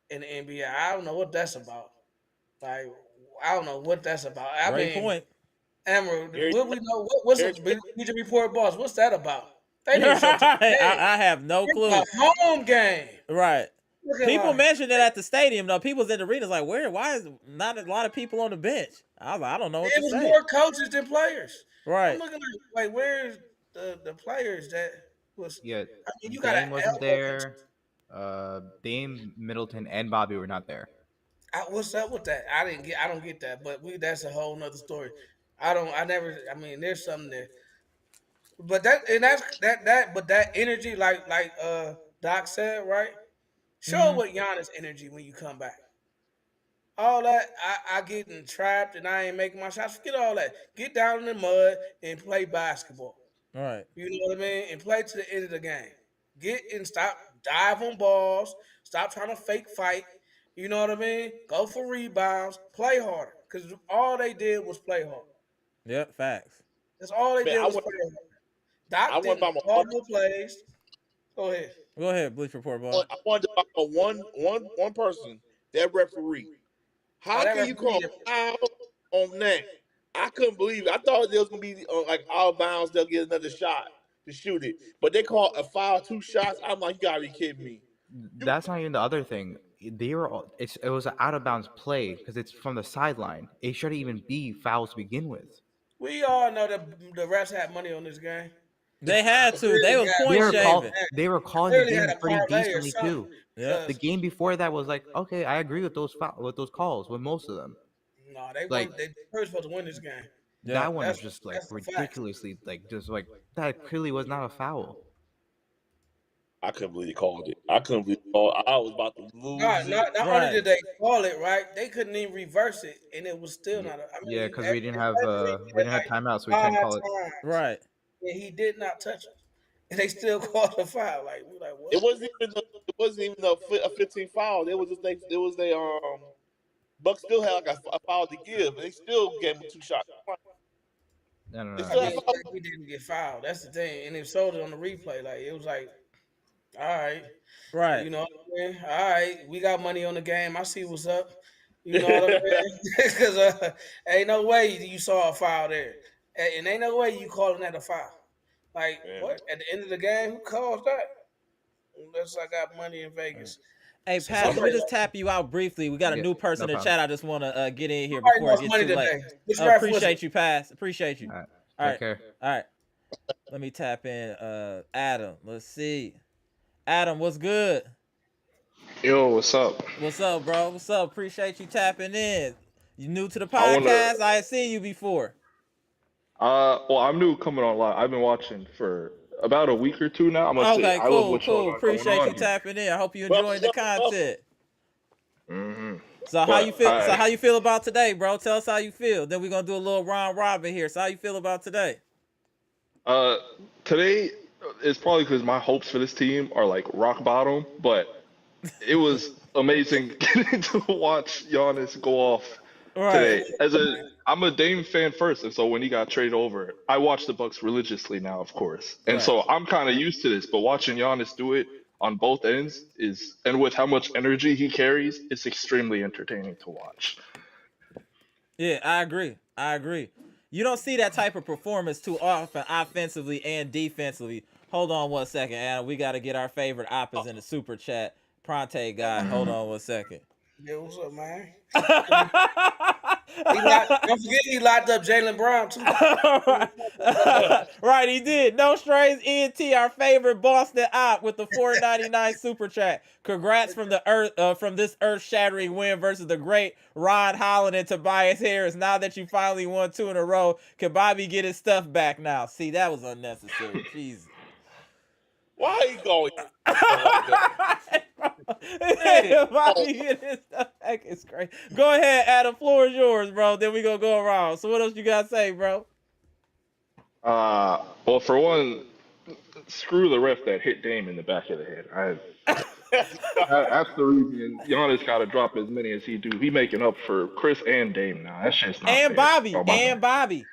in the NBA. I don't know what that's about. Like, I don't know what that's about. Great point. Amber, what we know? What's the Bleacher Report boss? What's that about? They didn't show up to the game. I have no clue. It's a home game. Right. People mentioned it at the stadium, though. People's in the arenas like, why is not a lot of people on the bench? I was like, I don't know what to say. It was more coaches than players. Right. I'm looking like where's the players that was? Yeah. You got Dame wasn't there. Dame, Middleton, and Bobby were not there. What's up with that? I don't get that. But that's a whole nother story. There's something there. But that energy, like Doc said, right? Show what Giannis energy when you come back. All that I getting trapped and I ain't making my shots. Forget all that. Get down in the mud and play basketball. All right. You know what I mean? And play to the end of the game. Get and stop dive on balls. Stop trying to fake fight. You know what I mean? Go for rebounds. Play harder. Because all they did was play hard. Yep, facts. That's all they did was play hard. Doc didn't call no plays. Go ahead, Bleach Report, boy. I wanted about one person, that referee. How can you call foul on that? I couldn't believe it. I thought there was gonna be like out of bounds. They'll get another shot to shoot it, but they called a foul 2 shots. I'm like, you gotta be kidding me. That's not even the other thing. It was an out of bounds play because it's from the sideline. It shouldn't even be fouls to begin with. We all know that the refs had money on this game. They had to. They was point shaving. They were calling the game pretty decently too. Yeah. The game before that was like, okay, I agree with those calls with most of them. No, they were supposed to win this game. That one was just like ridiculously that clearly was not a foul. I couldn't believe they called it. I couldn't believe I was about to lose. Not only did they call it right, they couldn't even reverse it, and it was still not. Because we didn't have timeouts, so we can't call it. Right. And he did not touch it, and they still called a foul. Like we're like, what? It wasn't even a 15 foul. It was Bucks still had like a foul to give, and they still gave him 2 shots. No. He didn't get fouled. That's the thing, and it showed it on the replay. Like it was like, all right, right. You know what I mean? All right, we got money on the game. I see what's up. You know what I mean? Because ain't no way you saw a foul there, and ain't no way you calling that a foul. Like what? At the end of the game, who calls that? Unless I got money in Vegas. Hey, Pat, let me just tap you out briefly. We got a new person in the chat. I just want to get in here before it gets too late. Appreciate you, Pass. Appreciate you. All right. All right. Let me tap in Adam. Let's see. Adam, what's good? Yo, what's up? What's up, bro? What's up? Appreciate you tapping in. You new to the podcast? I had seen you before. Well, I'm new coming on live. I've been watching for about a week or 2 now. I must say, cool. Appreciate you tapping in. I hope you enjoying the content. Mm-hmm. So how you feel? So how you feel about today, bro? Tell us how you feel. Then we're gonna do a little round robin here. So how you feel about today? Today is probably because my hopes for this team are like rock bottom, but it was amazing getting to watch Giannis go off today. I'm a Dame fan first, and so when he got traded over, I watch the Bucks religiously now, of course. And so I'm kind of used to this, but watching Giannis do it on both ends and with how much energy he carries, it's extremely entertaining to watch. Yeah, I agree. You don't see that type of performance too often, offensively and defensively. Hold on 1 second, Adam. We got to get our favorite oppas in the super chat. Pronte guy, hold on 1 second. Yeah, what's up, man? Don't forget he locked up Jaylen Brown too. Right, he did. No strays, ENT, our favorite Boston op with the $4.99 super chat. Congrats from this earth-shattering win versus the great Ron Holland and Tobias Harris. Now that you finally won 2 in a row, can Bobby get his stuff back now? See, that was unnecessary. Jesus. Why are you going? Bobby get his stuff back. It's crazy. Go ahead, Adam. Floor is yours, bro. Then we gonna go around. So what else you gotta say, bro? Well, for one, screw the ref that hit Dame in the back of the head. That's the reason Giannis got to drop as many as he do. He making up for Khris and Dame now. That shit's not and fair. Bobby.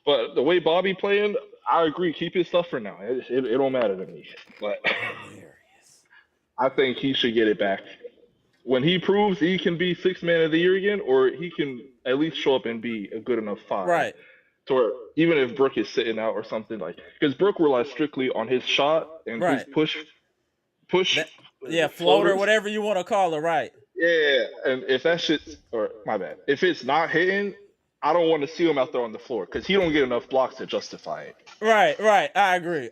But the way Bobby playing, I agree. Keep his stuff for now. It don't matter to me. But I think he should get it back. When he proves he can be 6th man of the year again, or he can at least show up and be a good enough 5. Right. To where even if Brook is sitting out or something, like, because Brook relies strictly on his shot and his push. Floater, whatever you want to call it, right? Yeah, and if that shit's, or my bad, if it's not hitting, I don't want to see him out there on the floor because he don't get enough blocks to justify it. Right. I agree.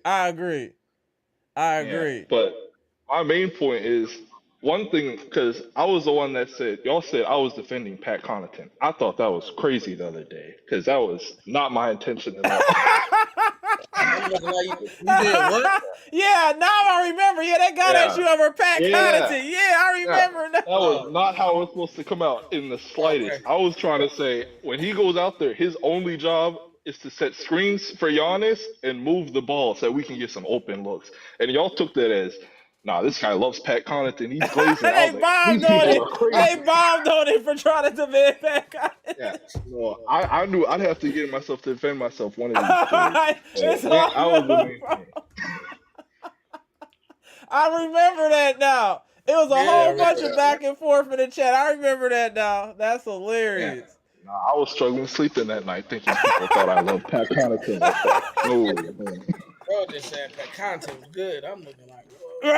Yeah, but my main point is one thing, because I was the one that said, y'all said I was defending Pat Connaughton. I thought that was crazy the other day, because that was not my intention at all. I'm looking like you did what? Yeah, now I remember. Yeah, they got at you over Pat Connaughton. Yeah, I remember. That was not how it was supposed to come out in the slightest. Okay. I was trying to say, when he goes out there, his only job is to set screens for Giannis and move the ball so we can get some open looks. And y'all took that as, nah, this guy loves Pat Connaughton. He's glazing. They bombed on it. They bombed on it for trying to defend Pat Connaughton. Yeah, no, I knew I'd have to get myself to defend myself one of these days. It's all I was the good, main bro. thing. I remember that now. It was a whole bunch of back and forth in the chat. I remember that now. That's hilarious. Nah, I was struggling sleeping that night thinking people thought I loved Pat Connaughton. No, man. Bro just said Pat Connaughton was good. I'm looking like, whoa.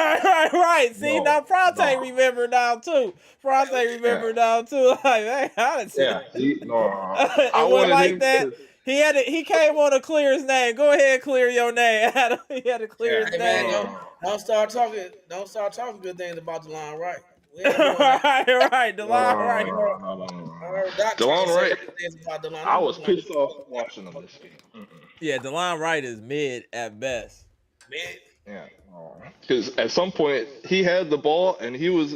Right. See, No, now Pronte no. remember now too. Pronte remember now too. Like, man, I didn't see Yeah, see, no, it I wasn't wanted like him that. to- He came on to clear his name. Go ahead, clear your name. He had to clear his Hey, name. man, don't start talking good things about DeLon Wright. We ain't doing that. right. DeLon Wright. I heard Doc DeLon say Wright. good things about DeLon. I was pissed off watching him this game. Yeah, DeLon Wright is mid at best. Mid. Yeah, because at some point he had the ball and he was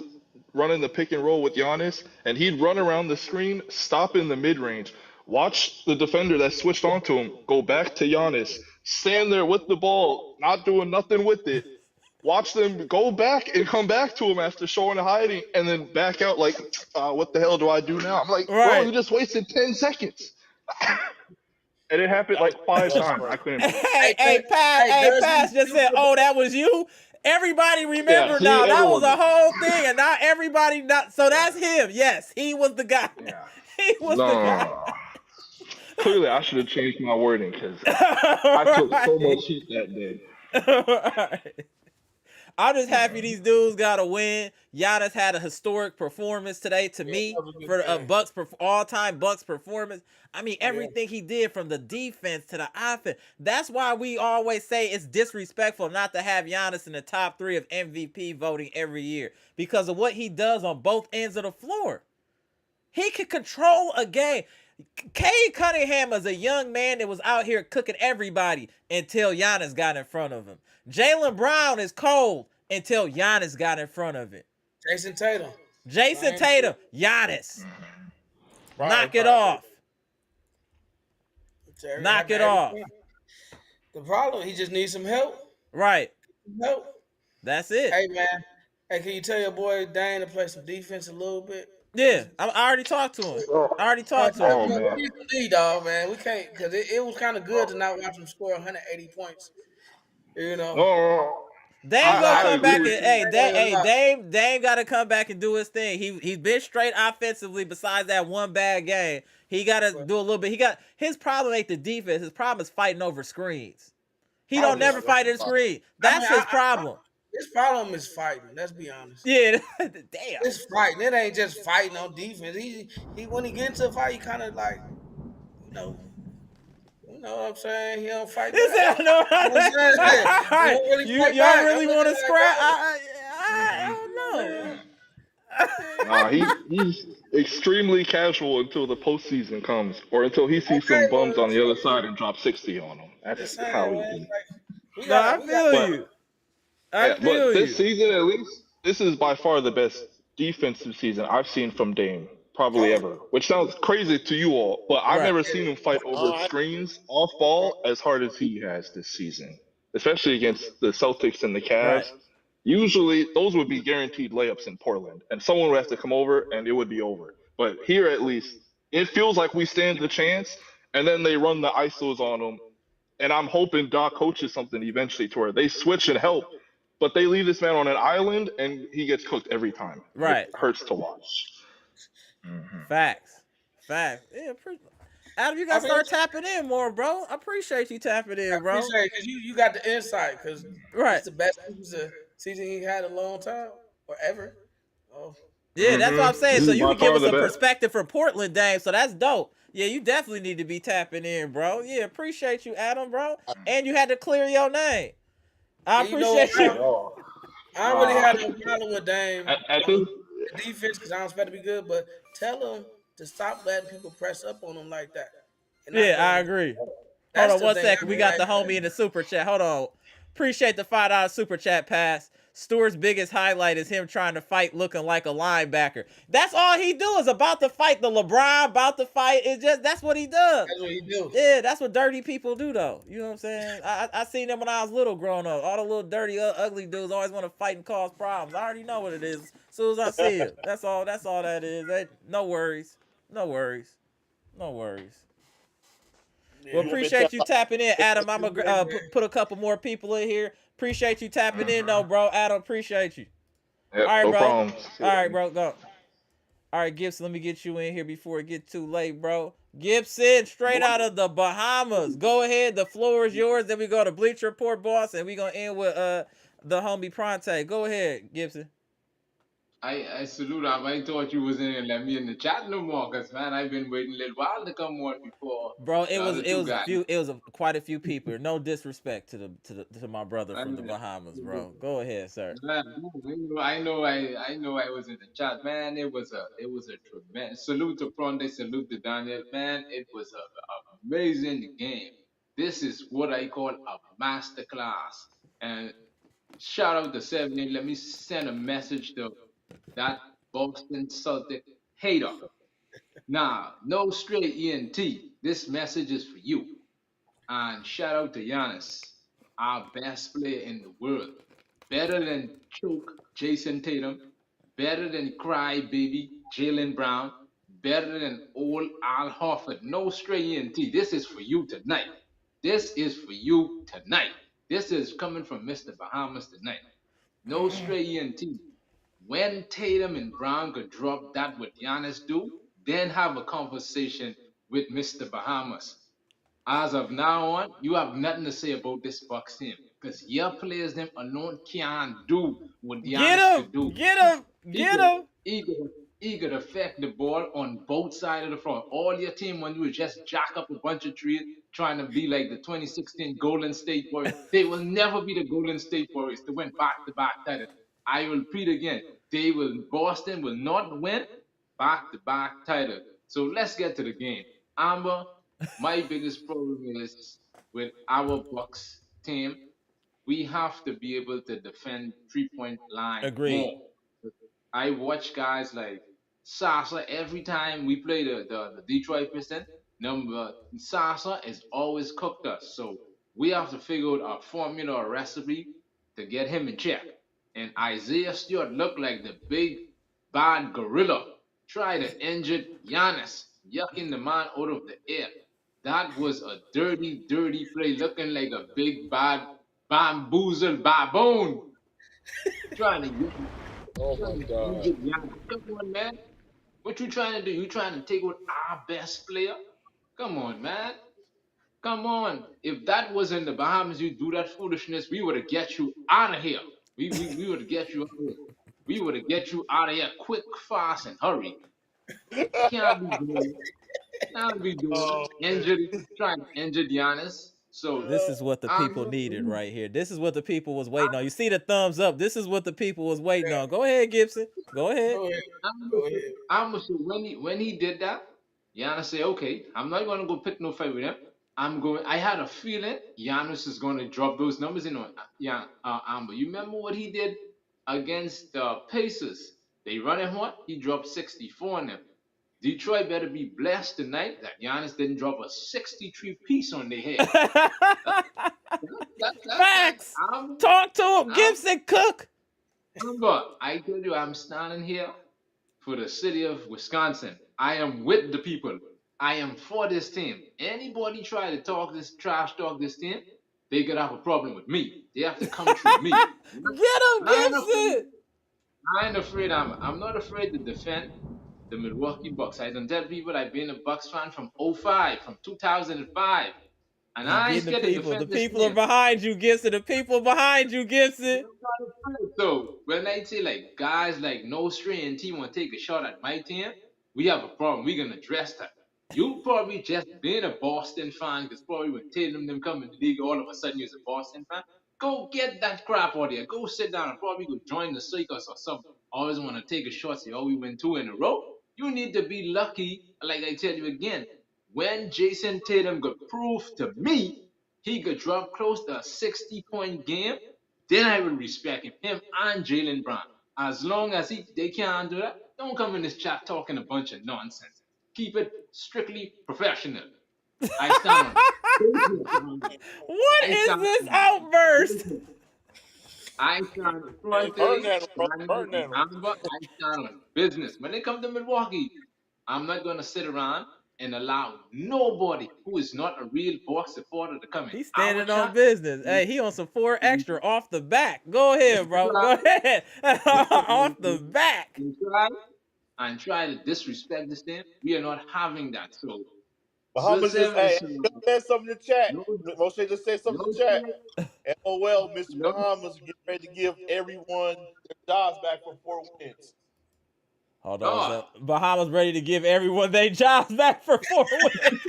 running the pick and roll with Giannis, and he'd run around the screen, stop in the mid range, watch the defender that switched onto him go back to Giannis, stand there with the ball, not doing nothing with it. Watch them go back and come back to him after showing and hiding, and then back out like, what the hell do I do now? I'm like, bro, you just wasted 10 seconds. And it happened like 5 times. I couldn't. Hey, Pass just said, "Oh, that was you." Everybody remember now. That was a whole thing, and now everybody not. So that's him. Yes, he was the guy. Yeah. He was the guy. Clearly, I should have changed my wording because I took so much heat that day. Right. I'm just happy these dudes got a win. Giannis had a historic performance today to me for a Bucks all-time Bucks performance. I mean, everything he did from the defense to the offense. That's why we always say it's disrespectful not to have Giannis in the top 3 of MVP voting every year because of what he does on both ends of the floor. He can control a game. Cade Cunningham is a young man that was out here cooking everybody until Giannis got in front of him. Jaylen Brown is cold until Giannis got in front of it. Jason Tatum, Giannis. Knock it off. Knock it off. The problem, he just needs some help. Right. Help. That's it. Hey, man. Hey, can you tell your boy Dane to play some defense a little bit? Yeah, I already talked to him. Man. He's the lead, dog, man. We can't, because it was kind of good to not watch him score 180 points. You know. Dame gonna come back and Dame got to come back and do his thing. He's been straight offensively. Besides that one bad game, he got to do a little bit. His problem ain't the defense. His problem is fighting over screens. He don't never fight in screen. That's his problem. His problem is fighting. Let's be honest. Yeah, damn. It's fighting. It ain't just fighting on defense. He when he gets into a fight, he kind of like, you know what I'm saying? He don't fight. Y'all really want to scrap? I don't know. He's extremely casual until the postseason comes, or until he sees some bums on the other side and drop 60 on them. That's how he is. I feel you. But this season, at least, this is by far the best defensive season I've seen from Dame, probably ever. Which sounds crazy to you all, but I've never seen him fight over screens off ball as hard as he has this season, especially against the Celtics and the Cavs. Right. Usually, those would be guaranteed layups in Portland, and someone would have to come over, and it would be over. But here, at least, it feels like we stand the chance, and then they run the ISOs on them, and I'm hoping Doc coaches something eventually to where they switch and help. But they leave this man on an island, and he gets cooked every time. Right. It hurts to watch. Facts. Yeah, Adam, you got to start tapping in more, bro. I appreciate you tapping in, bro. I appreciate it, because you got the insight, because it's the best season he had in a long time, or ever. Oh. Yeah, that's what I'm saying. So you can give us some perspective from Portland, Dame. So that's dope. Yeah, you definitely need to be tapping in, bro. Yeah, appreciate you, Adam, bro. And you had to clear your name. I appreciate you. I don't really have no problem with Dame I on think the defense because I don't expect to be good, but tell him to stop letting people press up on him like that. And not Yeah, I going. agree. Hold That's on the one thing. second. We got the Like, homie in the super chat. Hold on. Appreciate the $5 super chat pass. Stewart's biggest highlight is him trying to fight looking like a linebacker. That's all he do is about to fight the LeBron, about to fight. It's just that's what he does. That's what he do. Yeah, that's what dirty people do though. You know what I'm saying? I seen them when I was little growing up. All the little dirty, ugly dudes always want to fight and cause problems. I already know what it is as soon as I see it. That's all that is. No worries. No worries. No worries. Well, appreciate you tapping in, Adam. I'm going to put a couple more people in here. Appreciate you tapping in, though, bro. Adam, appreciate you. Yep, all right, no bro. problem. All right, bro, go. All right, Gibson, let me get you in here before it gets too late, bro. Gibson, straight out of the Bahamas. Go ahead. The floor is yours. Then we go to Bleacher Report, boss, and we're going to end with the homie Pronte. Go ahead, Gibson. I salute him. I thought you wasn't gonna let me in the chat no more, cause man, I've been waiting a little while to come on before. Bro, it was quite a few people. No disrespect to my brother from the Bahamas, bro. Go ahead, sir. Man, I know I was in the chat, man. It was a tremendous salute to Pronde, salute to Daniel, man. It was a amazing game. This is what I call a masterclass. And shout out to 70. Let me send a message to that Boston Celtic hater. Nah, no straight ENT. This message is for you. And shout out to Giannis, our best player in the world. Better than choke Jason Tatum. Better than cry baby Jaylen Brown. Better than old Al Horford. No straight ENT. This is for you tonight. This is for you tonight. This is coming from Mr. Bahamas tonight. No straight ENT. When Tatum and Brown could drop that what Giannis do, then have a conversation with Mr. Bahamas. As of now on, you have nothing to say about this Bucks team. Because your players them alone can't do what Giannis could do. Get him! He could affect the ball on both sides of the front. All your team when you just jack up a bunch of trees trying to be like the 2016 Golden State Warriors. They will never be the Golden State Warriors to win back-to-back titles. I will repeat again. Boston will not win back-to-back title. So let's get to the game. Amber, my biggest problem is with our Bucks team, we have to be able to defend three-point line more. I watch guys like Sasa every time we play the Detroit Pistons. Sasa has always cooked us. So we have to figure out a formula or recipe to get him in check. And Isaiah Stewart looked like the big, bad gorilla. Try to injure Giannis, yucking the man out of the air. That was a dirty, dirty play, looking like a big, bad, bamboozled baboon. Trying to get injure Giannis. Come on, man. What you trying to do? You trying to take out our best player? Come on, man. Come on. If that was in the Bahamas, you do that foolishness, we would have get you out of here. We would get you out of here. We would get you out of here quick, fast, and hurry. Can't be doing injury, trying to injure Giannis. So this is what the people needed right here. This is what the people was waiting on. You see the thumbs up. This is what the people was waiting on. Go ahead, Gibson. Go ahead. When he did that, Giannis said, "Okay, I'm not gonna go pick no fight with him. I had a feeling Giannis is going to drop those numbers in on Amber. You remember what he did against the Pacers? They run him what? He dropped 64 on them. Detroit better be blessed tonight that Giannis didn't drop a 63-piece on their head. Facts. Talk to him. Gibson Cook. Amber, I told you I'm standing here for the city of Wisconsin. I am with the people. I am for this team. Anybody try to trash talk this team, they could have a problem with me. They have to come through me. Get him, Gibson. I ain't afraid. I'm not afraid to defend the Milwaukee Bucks. I don't tell people I've been a Bucks fan from 2005. And I ain't scared to defend the people are behind you, Gibson. The people behind you, Gibson. So when I say like guys like no string team want to take a shot at my team, we have a problem. We're gonna address that. You probably just being a Boston fan, because probably when Tatum them come in the league, all of a sudden you're a Boston fan. Go get that crap out there. Go sit down and probably go join the circus or something. Always want to take a shot, say, oh, we win 2 in a row. You need to be lucky, like I tell you again. When Jason Tatum could prove to me he could drop close to a 60-point game, then I would respect him and Jaylen Brown. As long as they can't do that, don't come in this chat talking a bunch of nonsense. Keep it strictly professional. I stand on business. What is this outburst? I stand on front Burn that, bro. I stand on business. When it comes to Milwaukee, I'm not going to sit around and allow nobody who is not a real Bucks supporter to come in. He's standing on business. Hey, he on some 4 extra off the back. Go ahead, bro. Go ahead. Off the back. And try to disrespect this thing. We are not having that. So Bahamas just said something in the chat. Moshe just said something in the chat. LOL, Mr. Bahamas get ready to give everyone their jobs back for 4 wins. Hold on. So Bahamas ready to give everyone their jobs back for 4 wins.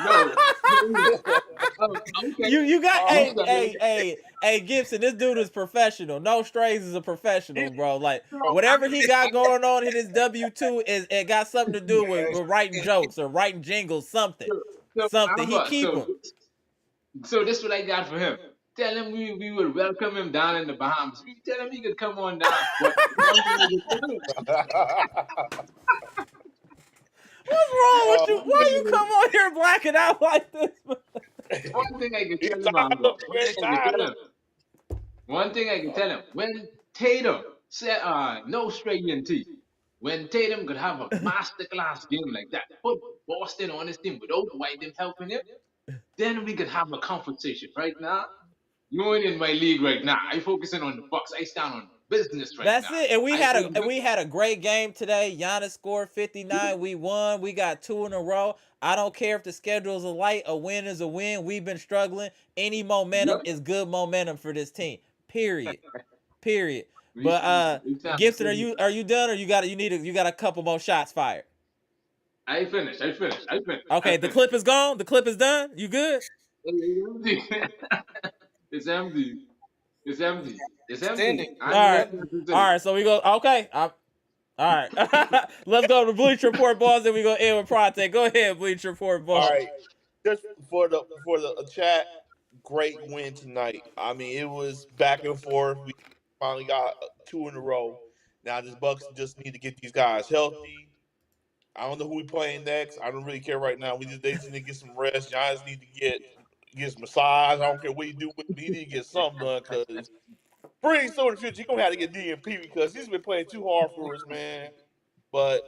No. Okay. You got hey Gibson, this dude is professional. No strings is a professional, bro. Like whatever he got going on in his W2 it got something to do with writing jokes or writing jingles, something. Something. He keep them. So this is what I got for him. Tell him we will welcome him down in the Bahamas. We tell him he could come on down. What's wrong with you? Why you come on here blacking out like this? One thing I can tell him, when Tatum said no Australian team, when Tatum could have a masterclass game like that, put Boston on his team without White helping him, then we could have a conversation. Right now, you ain't in my league right now. I focusing on the Bucks. I stand on business right now. That's it. And we had a great game today. Giannis scored 59. We won. We got 2 in a row. I don't care if the schedule's a light. A win is a win. We've been struggling. Any momentum is good momentum for this team. Period. But Gibson, are you done, or you got a couple more shots fired? I finished. Okay, the clip is gone. The clip is done. You good? It's empty. All right. So we go. Okay. All right. Let's go to Bleacher Report balls, and we go in with Prate. Go ahead, Bleacher Report balls. All right. Just for the chat, great win tonight. I mean, it was back and forth. We finally got 2 in a row. Now this Bucks just need to get these guys healthy. I don't know who we playing next. I don't really care right now. They just need to get some rest. Giannis need to get some massage. I don't care what you do with him. He need to get something done because pretty soon in the future, he's going to have to get DMP because he's been playing too hard for us, man. But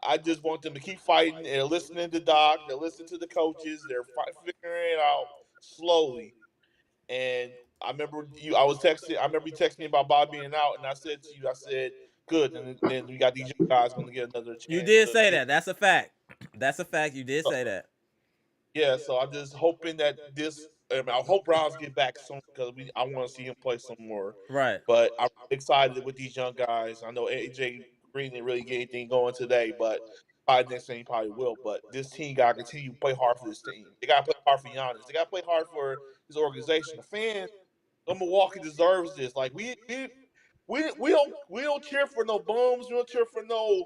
I just want them to keep fighting. They're listening to Doc. They're listening to the coaches. They're figuring it out slowly. And I remember you texting me about Bob being out, and I said to you, good. And then we got these guys going to get another chance. You did say that. That's a fact. You did say that. Yeah, so I'm just hoping that I hope Browns get back soon because I want to see him play some more. Right. But I'm excited with these young guys. I know AJ Green didn't really get anything going today, but probably next thing he probably will. But this team got to continue to play hard for this team. They got to play hard for Giannis. They got to play hard for this organization. The fans of Milwaukee deserves this. Like we don't cheer for no bums. We don't cheer for no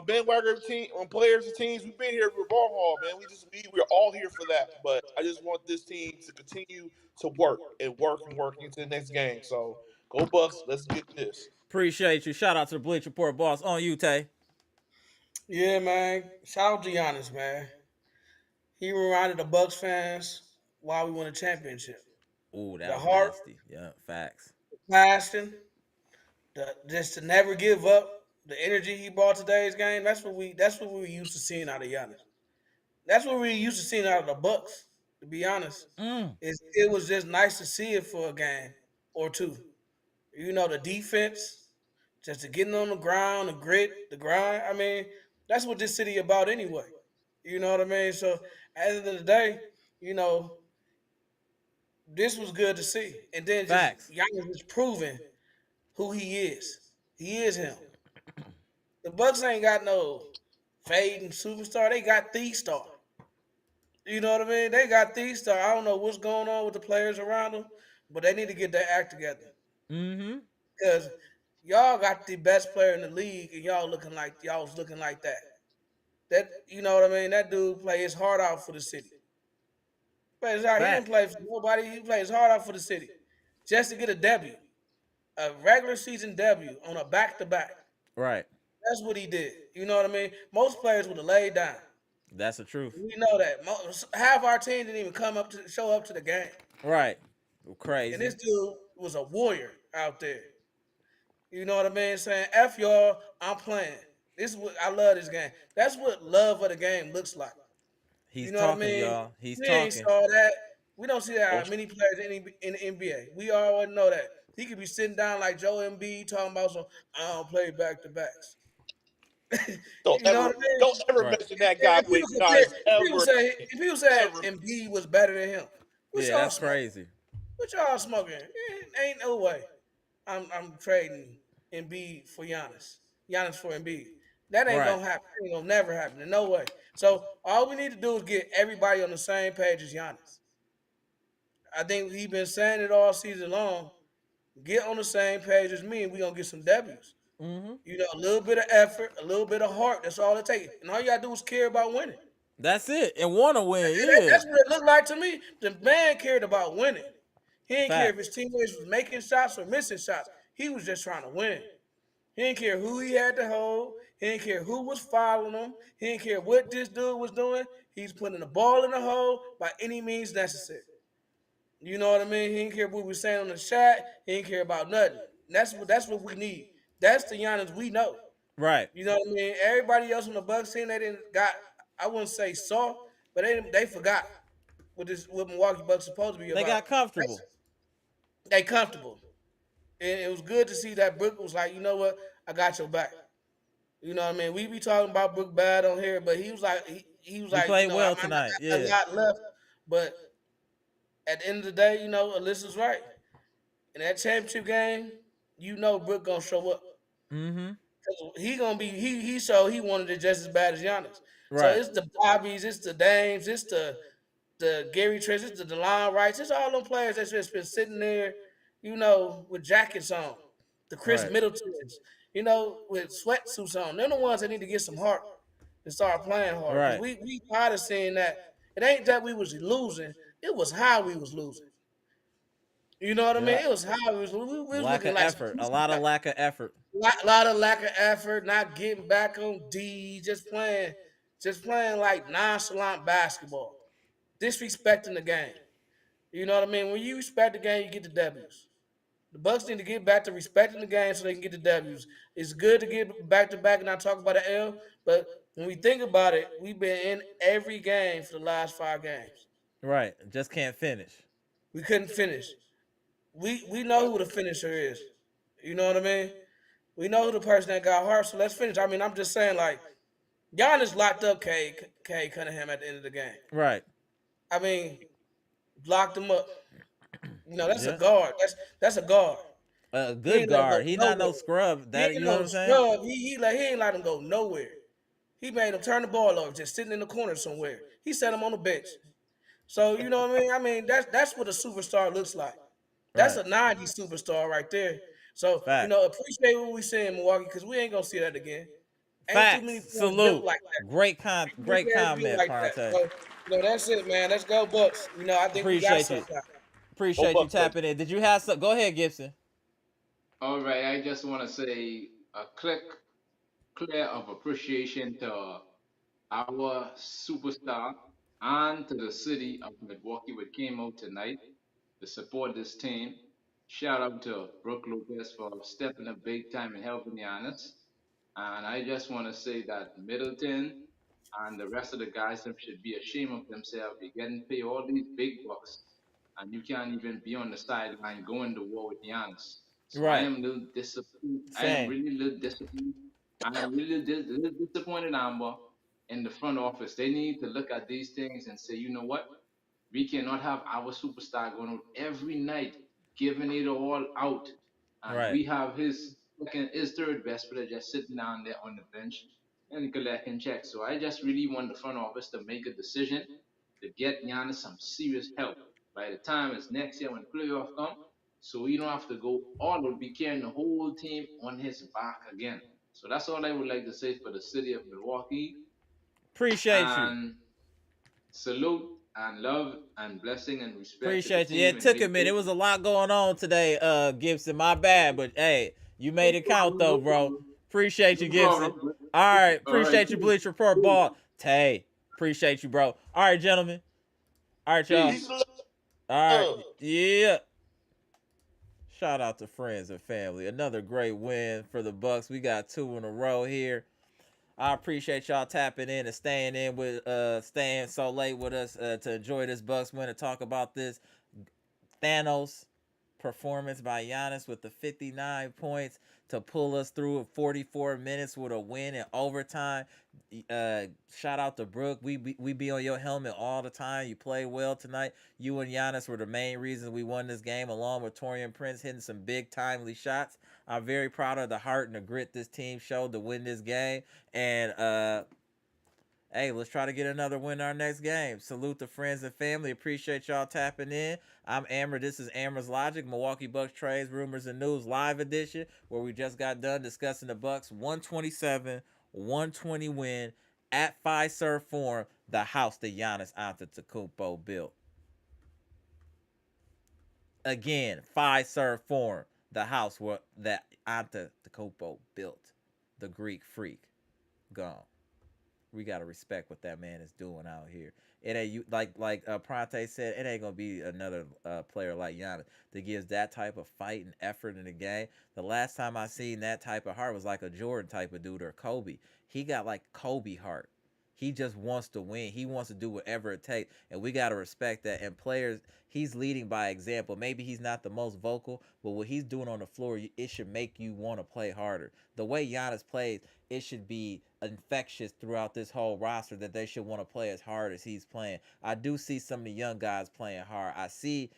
bandwagon team on players and teams. We've been here for ball hall, man. We're all here for that. But I just want this team to continue to work into the next game. So go Bucks. Let's get this. Appreciate you. Shout out to the Bleacher Report boss. On you, Tay. Yeah, man. Shout out to Giannis, man. He reminded the Bucks fans why we won a championship. Ooh, that was heart, nasty. Yeah, facts. Passion, just to never give up. The energy he brought today's game, that's what we were used to seeing out of Giannis. That's what we used to seeing out of the Bucks, to be honest. It was just nice to see it for a game or two. You know, the defense, just to getting on the ground, the grit, the grind. I mean, that's what this city about anyway. You know what I mean? So at the end of the day, you know, this was good to see. And then just Giannis was proving who he is. He is him. The Bucks ain't got no fading superstar. They got the star. You know what I mean? They got these stars. I don't know what's going on with the players around them, but they need to get their act together. Mm-hmm. Because y'all got the best player in the league, and y'all was looking like that. That you know what I mean? That dude play his heart out for the city. Plays out. He didn't Fact. play for nobody. He plays hard out for the city, just to get a W, a regular season W on a back to back. Right. That's what he did. You know what I mean? Most players would have laid down. That's the truth. We know that. Half our team didn't even show up to the game. Right. And this Crazy. dude was a warrior out there. You know what I mean? Saying, F y'all, I'm playing. This is what I love this game. That's what love of the game looks like. He's You know what I talking, mean? y'all. He's We ain't talking. saw that. We don't see that Don't many players in the NBA. We already know that. He could be sitting down like Joe Embiid talking about some, I don't play back to backs. Don't You know what I mean? don't ever Right. mention that guy with Giannis ever. If people say Ever. Embiid was better than him, what Yeah, y'all that's smoking? crazy. What y'all smoking? Ain't no way. I'm trading Embiid for Giannis. Giannis for Embiid. That ain't Right. gonna happen. It ain't gonna never happen. In no way. So all we need to do is get everybody on the same page as Giannis. I think he's been saying it all season long. Get on the same page as me, and we gonna get some W's. Mm-hmm. You know, a little bit of effort, a little bit of heart. That's all it takes. And all you gotta do is care about winning. That's it. And want to win. That's Yeah. what it looked like to me. The man cared about winning. He didn't care if Fact. his teammates was making shots or missing shots. He was just trying to win. He didn't care who he had to hold. He didn't care who was following him. He didn't care what this dude was doing. He's putting the ball in the hole by any means necessary. You know what I mean? He didn't care what we were saying on the chat. He didn't care about nothing. That's what we need. That's the Giannis we know. Right. You know what I mean? Everybody else on the Bucks team, they didn't got. I wouldn't say saw, but they forgot what Milwaukee Bucks supposed to be They about. got comfortable. They comfortable, and it was good to see that Brook was like, you know what, I got your back. You know what I mean? We be talking about Brook bad on here, but he was like, he was He like, you played know, well I might not tonight. have a Yeah. lot left, but at the end of the day, you know, Alyssa's right. In that championship game, you know, Brook gonna show up. Mm-hmm. He gonna be he showed he wanted it just as bad as Giannis. So Right. it's the Bobbies, it's the Dames, it's the Gary Trent, it's the DeLon Wrights, it's all them players that's just been sitting there, you know, with jackets on. The Chris Right. Middletons, you know, with sweatsuits on. They're the ones that need to get some heart and start playing hard. Because Right. we tired of seeing that. It ain't that we was losing, it was how we was losing. You know what I mean? Yeah. It was how we was losing. We was Lack looking of like some effort. A lot of lack of effort. lot of lack of effort, not getting back on D, just playing like nonchalant basketball, disrespecting the game. You know what I mean? When you respect the game, you get the W's. The Bucks need to get back to respecting the game so they can get the W's. It's good to get back to back and not talk about the L, but when we think about it, we've been in every game for the last 5 games. Right. Just can't finish. We couldn't finish. We know who the finisher is. You know what I mean? We know who the person that got hurt, so let's finish. I mean, I'm just saying, like, Giannis locked up Cade Cunningham at the end of the game. Right. I mean, locked him up. You know, that's a Yeah. guard. That's a guard. A He good ain't let him guard. go He not no nowhere. scrub. He That ain't you know what no I'm saying? scrub. He ain't let him go nowhere. He made him turn the ball over, just sitting in the corner somewhere. He set him on the bench. So you know what I mean? I mean, that's what a superstar looks like. That's Right. a 90s superstar right there. So, you Fact. know, appreciate what we see in Milwaukee because we ain't gonna see that again. Ain't too many Facts. players built Salute. like that. Great Big great ass built comment, like that. Parate. So, you know, that's it, man. Let's go, Bucks. You know, I think we got Appreciate you. something. Go Appreciate you Bucks, baby. tapping in. Did you have some? Go ahead, Gibson. All right, I just want to say a clear of appreciation to our superstar and to the city of Milwaukee, which came out tonight to support this team. Shout out to Brooke Lopez for stepping up big time and helping Giannis. And I just want to say that Middleton and the rest of the guys them should be ashamed of themselves. You're getting paid all these big bucks, and you can't even be on the sideline going to war with Giannis. So I Right. am a little disappointed. I am Same. really a little disappointed. I am really little disappointed, Amber, in the front office. They need to look at these things and say, you know what? We cannot have our superstar going out every night, giving it all out. And Right. we have his third best player just sitting down there on the bench and collecting checks. So I just really want the front office to make a decision to get Giannis some serious help by the time it's next year when playoff come. So he don't have to go all would be carrying the whole team on his back again. So that's all I would like to say for the city of Milwaukee. Appreciate you. And salute and love and blessing and respect. Appreciate you. Yeah, it took a minute. It was a lot going on today, Gibson. My bad, but hey, you made it count though, bro. Appreciate you, Gibson. All right, appreciate you, Bleach Report Ball. Tay, appreciate you, bro. All right, gentlemen. All right, y'all. All right, yeah. Shout out to friends and family. Another great win for the Bucks. We got 2 in a row here. I appreciate y'all tapping in and staying in with staying so late with us to enjoy this Bucks win and talk about this Thanos performance by Giannis with the 59 points to pull us through 44 minutes with a win in overtime. Shout out to Brooke. We be on your helmet all the time. You played well tonight. You and Giannis were the main reason we won this game, along with Taurean Prince hitting some big timely shots. I'm very proud of the heart and the grit this team showed to win this game. And hey, let's try to get another win in our next game. Salute to friends and family. Appreciate y'all tapping in. I'm Amber. This is Amber's Logic, Milwaukee Bucks Trades, Rumors, and News live edition, where we just got done discussing the Bucks 127-120 win at Fiserv Forum, the house that Giannis Antetokounmpo built. Again, Fiserv Forum, the house that Antetokounmpo built. The Greek freak. Gone. We gotta respect what that man is doing out here. It ain't like Prante said, it ain't gonna be another player like Giannis that gives that type of fight and effort in the game. The last time I seen that type of heart was like a Jordan type of dude or Kobe. He got like Kobe heart. He just wants to win. He wants to do whatever it takes, and we gotta respect that. And players, he's leading by example. Maybe he's not the most vocal, but what he's doing on the floor, it should make you want to play harder. The way Giannis plays, it should be infectious throughout this whole roster that they should want to play as hard as he's playing. I do see some of the young guys playing hard. I see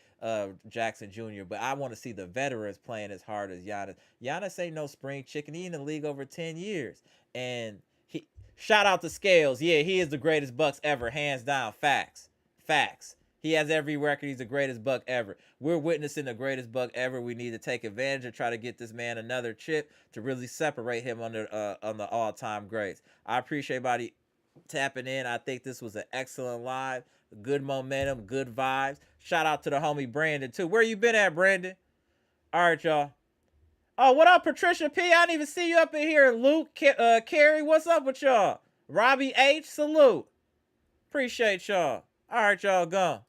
Jackson Jr., but I want to see the veterans playing as hard as Giannis. Giannis ain't no spring chicken. He in the league over 10 years. And shout out to Scales. Yeah, he is the greatest Bucks ever, hands down. Facts. He has every record. He's the greatest Buck ever. We're witnessing the greatest Buck ever. We need to take advantage and try to get this man another chip to really separate him on the all-time greats. I appreciate everybody tapping in. I think this was an excellent live. Good momentum, good vibes. Shout out to the homie Brandon, too. Where you been at, Brandon? All right, y'all. Oh, what up, Patricia P? I didn't even see you up in here. Luke, Carrie, what's up with y'all? Robbie H, salute. Appreciate y'all. All right, y'all, go.